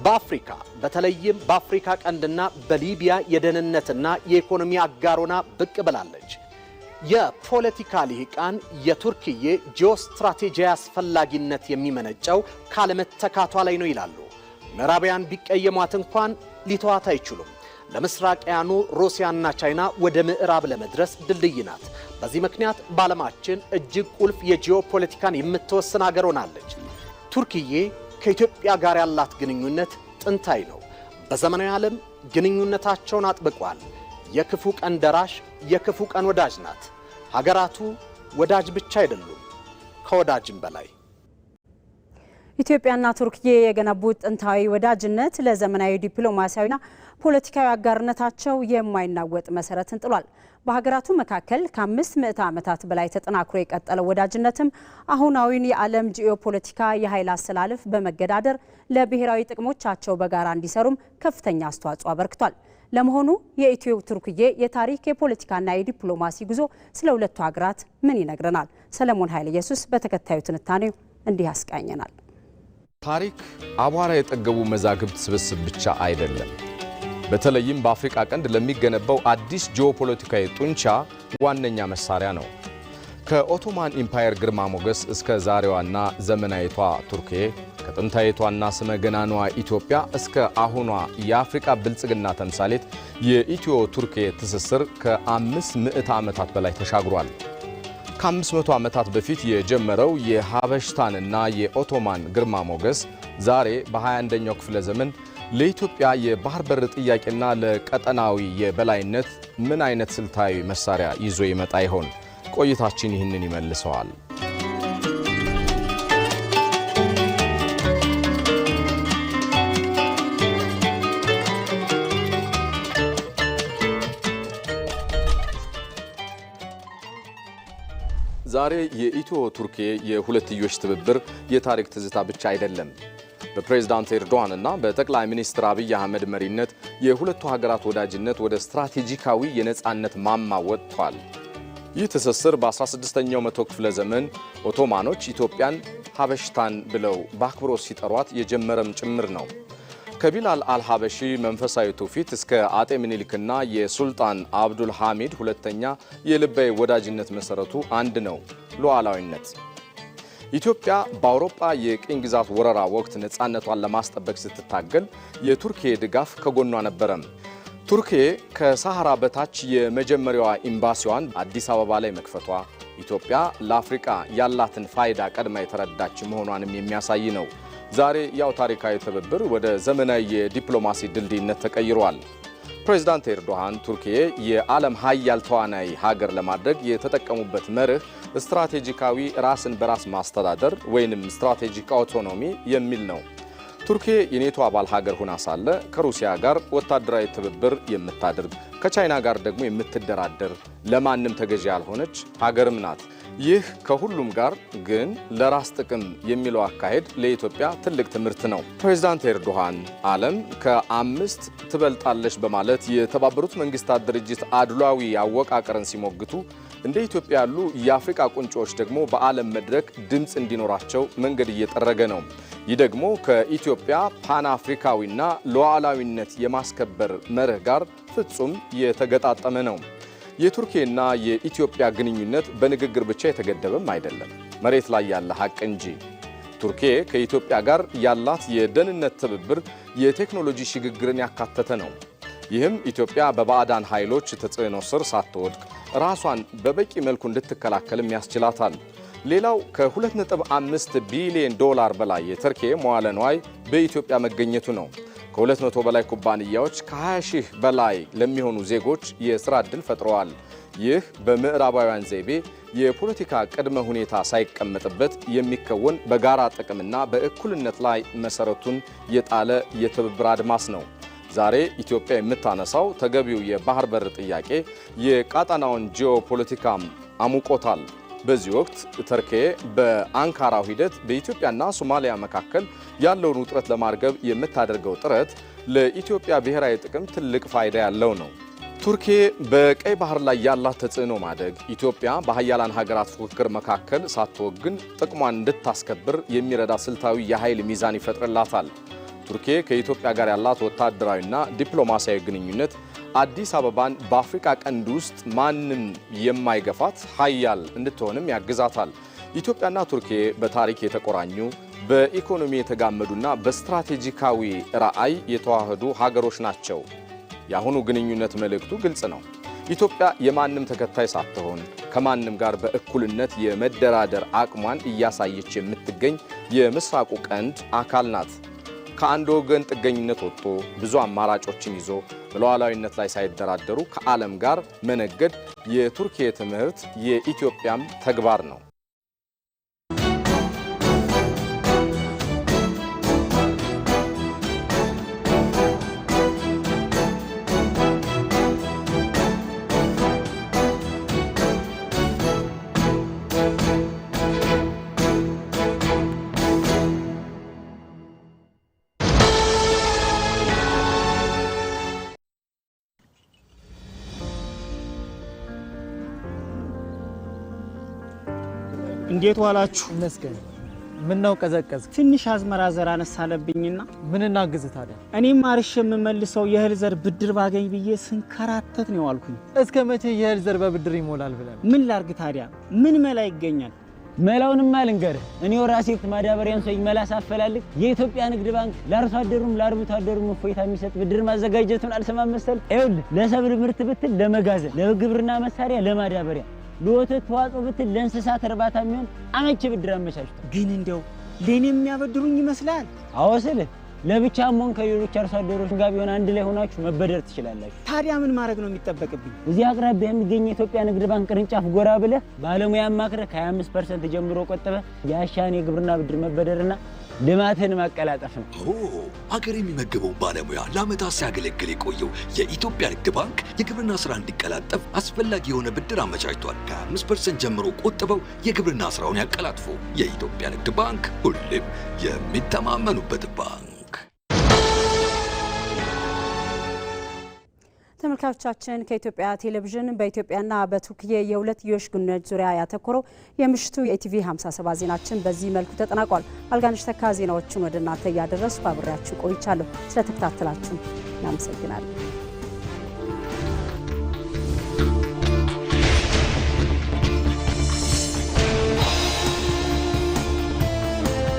በአፍሪካ በተለይም በአፍሪካ ቀንድና በሊቢያ የደህንነትና የኢኮኖሚ አጋሮና ብቅ ብላለች። የፖለቲካ ልሂቃን የቱርክዬ ጂኦስትራቴጂያዊ አስፈላጊነት የሚመነጨው ካለመተካቷ ላይ ነው ይላሉ። ምዕራባውያን ቢቀየሟት እንኳን ሊተዋት አይችሉም። ለምስራቃውያኑ ሩሲያና ቻይና ወደ ምዕራብ ለመድረስ ድልድይ ናት። በዚህ ምክንያት በዓለማችን እጅግ ቁልፍ የጂኦፖለቲካን የምትወስን ሀገር ሆናለች። ቱርክዬ ከኢትዮጵያ ጋር ያላት ግንኙነት ጥንታዊ ነው። በዘመናዊ ዓለም ግንኙነታቸውን አጥብቋል። የክፉ ቀን ደራሽ፣ የክፉ ቀን ወዳጅ ናት። ሀገራቱ ወዳጅ ብቻ አይደሉም፣ ከወዳጅም በላይ። ኢትዮጵያና ቱርክዬ የገነቡት ጥንታዊ ወዳጅነት ለዘመናዊ ዲፕሎማሲያዊና ፖለቲካዊ አጋርነታቸው የማይናወጥ መሰረትን ጥሏል። በሀገራቱ መካከል ከ5 ምዕተ ዓመታት በላይ ተጠናክሮ የቀጠለው ወዳጅነትም አሁናዊን የዓለም ጂኦፖለቲካ የኃይል አሰላለፍ በመገዳደር ለብሔራዊ ጥቅሞቻቸው በጋራ እንዲሰሩም ከፍተኛ አስተዋጽኦ አበርክቷል። ለመሆኑ የኢትዮ ቱርክዬ የታሪክ የፖለቲካና የዲፕሎማሲ ጉዞ ስለ ሁለቱ ሀገራት ምን ይነግረናል? ሰለሞን ኃይለ ኢየሱስ በተከታዩ ትንታኔው እንዲህ ያስቃኘናል። ታሪክ አቧራ የጠገቡ መዛግብት ስብስብ ብቻ አይደለም። በተለይም በአፍሪካ ቀንድ ለሚገነባው አዲስ ጂኦፖለቲካዊ ጡንቻ ዋነኛ መሳሪያ ነው። ከኦቶማን ኢምፓየር ግርማ ሞገስ እስከ ዛሬዋና ዘመናዊቷ ቱርክዬ፣ ከጥንታዊቷና ስመ ገናኗ ኢትዮጵያ እስከ አሁኗ የአፍሪካ ብልጽግና ተምሳሌት የኢትዮ ቱርክዬ ትስስር ከ5 ምዕተ ዓመታት በላይ ተሻግሯል። ከ500 ዓመታት በፊት የጀመረው የሀበሽታንና የኦቶማን ግርማ ሞገስ ዛሬ በ21ኛው ክፍለ ዘመን ለኢትዮጵያ የባህር በር ጥያቄና ለቀጠናዊ የበላይነት ምን አይነት ስልታዊ መሳሪያ ይዞ ይመጣ ይሆን? ቆይታችን ይህንን ይመልሰዋል። ዛሬ የኢትዮ ቱርክዬ የሁለትዮሽ ትብብር የታሪክ ትዝታ ብቻ አይደለም። በፕሬዝዳንት ኤርዶዋን እና በጠቅላይ ሚኒስትር አብይ አህመድ መሪነት የሁለቱ ሀገራት ወዳጅነት ወደ ስትራቴጂካዊ የነጻነት ማማ ወጥቷል። ይህ ትስስር በ16ኛው መቶ ክፍለ ዘመን ኦቶማኖች ኢትዮጵያን ሀበሽታን ብለው በአክብሮት ሲጠሯት የጀመረም ጭምር ነው። ከቢላል አልሀበሺ መንፈሳዊ ትውፊት እስከ አጤ ምኒልክና የሱልጣን አብዱል ሐሚድ ሁለተኛ የልባዊ ወዳጅነት መሰረቱ አንድ ነው፣ ሉዓላዊነት። ኢትዮጵያ በአውሮፓ የቅኝ ግዛት ወረራ ወቅት ነፃነቷን ለማስጠበቅ ስትታገል የቱርኪ ድጋፍ ከጎኗ ነበረም። ቱርኪ ከሳሐራ በታች የመጀመሪያዋ ኤምባሲዋን አዲስ አበባ ላይ መክፈቷ ኢትዮጵያ ለአፍሪካ ያላትን ፋይዳ ቀድማ የተረዳች መሆኗንም የሚያሳይ ነው። ዛሬ ያው ታሪካዊ ትብብር ወደ ዘመናዊ የዲፕሎማሲ ድልድይነት ተቀይሯል። ፕሬዝዳንት ኤርዶሃን ቱርኪዬ የዓለም ሀያል ተዋናይ ሀገር ለማድረግ የተጠቀሙበት መርህ ስትራቴጂካዊ ራስን በራስ ማስተዳደር ወይንም ስትራቴጂክ አውቶኖሚ የሚል ነው። ቱርኪ የኔቶ አባል ሀገር ሆና ሳለ ከሩሲያ ጋር ወታደራዊ ትብብር የምታደርግ ከቻይና ጋር ደግሞ የምትደራደር ለማንም ተገዢ ያልሆነች ሀገርም ናት። ይህ ከሁሉም ጋር ግን ለራስ ጥቅም የሚለው አካሄድ ለኢትዮጵያ ትልቅ ትምህርት ነው። ፕሬዝዳንት ኤርዶሃን ዓለም ከ5 ትበልጣለች በማለት የተባበሩት መንግስታት ድርጅት አድሏዊ አወቃቀርን ሲሞግቱ እንደ ኢትዮጵያ ያሉ የአፍሪካ ቁንጮች ደግሞ በዓለም መድረክ ድምፅ እንዲኖራቸው መንገድ እየጠረገ ነው። ይህ ደግሞ ከኢትዮጵያ ፓን አፍሪካዊና ሉዓላዊነት የማስከበር መርህ ጋር ፍጹም የተገጣጠመ ነው። የቱርኪና የኢትዮጵያ ግንኙነት በንግግር ብቻ የተገደበም አይደለም፣ መሬት ላይ ያለ ሀቅ እንጂ። ቱርኪ ከኢትዮጵያ ጋር ያላት የደህንነት ትብብር የቴክኖሎጂ ሽግግርን ያካተተ ነው። ይህም ኢትዮጵያ በባዕዳን ኃይሎች ተጽዕኖ ስር ሳትወድቅ ራሷን በበቂ መልኩ እንድትከላከልም ያስችላታል። ሌላው ከ2.5 ቢሊዮን ዶላር በላይ የቱርኪ መዋለ ንዋይ በኢትዮጵያ መገኘቱ ነው። ከ200 በላይ ኩባንያዎች ከ20 ሺህ በላይ ለሚሆኑ ዜጎች የሥራ ዕድል ፈጥረዋል። ይህ በምዕራባውያን ዘይቤ የፖለቲካ ቅድመ ሁኔታ ሳይቀመጥበት የሚከወን በጋራ ጥቅምና በእኩልነት ላይ መሰረቱን የጣለ የትብብር አድማስ ነው። ዛሬ ኢትዮጵያ የምታነሳው ተገቢው የባህር በር ጥያቄ የቀጣናውን ጂኦፖለቲካም አሙቆታል። በዚህ ወቅት ቱርኪ በአንካራው ሂደት በኢትዮጵያና ሶማሊያ መካከል ያለውን ውጥረት ለማርገብ የምታደርገው ጥረት ለኢትዮጵያ ብሔራዊ ጥቅም ትልቅ ፋይዳ ያለው ነው። ቱርኪ በቀይ ባህር ላይ ያላት ተጽዕኖ ማደግ ኢትዮጵያ በሀያላን ሀገራት ፉክክር መካከል ሳትወግን ጥቅሟን እንድታስከብር የሚረዳ ስልታዊ የኃይል ሚዛን ይፈጥርላታል። ቱርኪ ከኢትዮጵያ ጋር ያላት ወታደራዊና ዲፕሎማሲያዊ ግንኙነት አዲስ አበባን በአፍሪካ ቀንድ ውስጥ ማንም የማይገፋት ሀያል እንድትሆንም ያግዛታል። ኢትዮጵያና ቱርኪ በታሪክ የተቆራኙ በኢኮኖሚ የተጋመዱና በስትራቴጂካዊ ራዕይ የተዋሃዱ ሀገሮች ናቸው። የአሁኑ ግንኙነት መልእክቱ ግልጽ ነው። ኢትዮጵያ የማንም ተከታይ ሳትሆን ከማንም ጋር በእኩልነት የመደራደር አቅሟን እያሳየች የምትገኝ የምስራቁ ቀንድ አካል ናት። ከአንድ ወገን ጥገኝነት ወጥቶ ብዙ አማራጮችን ይዞ በሉዓላዊነት ላይ ሳይደራደሩ ከዓለም ጋር መነገድ የቱርኪ ትምህርት የኢትዮጵያም ተግባር ነው። እንዴት ዋላችሁ? መስገን ምን ነው ቀዘቀዝ? ትንሽ አዝመራ ዘር አነሳለብኝና ምን እናግዝ ታዲያ? እኔም አርሼ የምመልሰው የእህል ዘር ብድር ባገኝ ብዬ ስንከራተት ነው ዋልኩኝ። እስከ መቼ የእህል ዘር በብድር ይሞላል ብለን? ምን ላርግ ታዲያ? ምን መላ ይገኛል? መላውንማ ልንገርህ። እኔው ራሴ ማዳበሪያን ሰው መላ ሳፈላልግ የኢትዮጵያ ንግድ ባንክ ለአርሶ አደሩም ለአርብቶ አደሩም እፎይታ የሚሰጥ ብድር ማዘጋጀቱን አልሰማም መሰል? ይኸውልህ ለሰብል ምርት ብትል ለመጋዘን፣ ለግብርና መሳሪያ፣ ለማዳበሪያ ለወተት ተዋጽኦ ብትል ለእንስሳት እርባታ የሚሆን አመቺ ብድር አመቻችቷል። ግን እንደው ለኔ የሚያበድሩኝ ይመስላል? አዎ ስልህ ለብቻም ሆነ ከሌሎች አርሶ አደሮች ጋር ቢሆን አንድ ላይ ሆናችሁ መበደር ትችላላችሁ። ታዲያ ምን ማድረግ ነው የሚጠበቅብኝ? እዚህ አቅራቢያ የሚገኝ የኢትዮጵያ ንግድ ባንክ ቅርንጫፍ ጎራ ብለህ ባለሙያ አማክረህ ከ25% ጀምሮ ቆጥበህ ያሻን የግብርና ብድር መበደርና ልማትን ማቀላጠፍ ነው። ሀገር የሚመግበው ባለሙያ ለዓመታት ሲያገለግል የቆየው የኢትዮጵያ ንግድ ባንክ የግብርና ስራ እንዲቀላጠፍ አስፈላጊ የሆነ ብድር አመቻችቷል። ከ5% ጀምሮ ቆጥበው የግብርና ስራውን ያቀላጥፉ። የኢትዮጵያ ንግድ ባንክ ሁሌም የሚተማመኑበት ባንክ። ተመልካቾቻችን ከኢትዮጵያ ቴሌቪዥን በኢትዮጵያና በቱርክዬ የሁለትዮሽ ግንኙነት ዙሪያ ያተኮረው የምሽቱ የኢቲቪ 57 ዜናችን በዚህ መልኩ ተጠናቋል። አልጋነሽ ተካ ዜናዎቹን ወደ እናንተ እያደረስኩ አብሬያችሁ ቆይቻለሁ። ስለተከታተላችሁ እናመሰግናለን።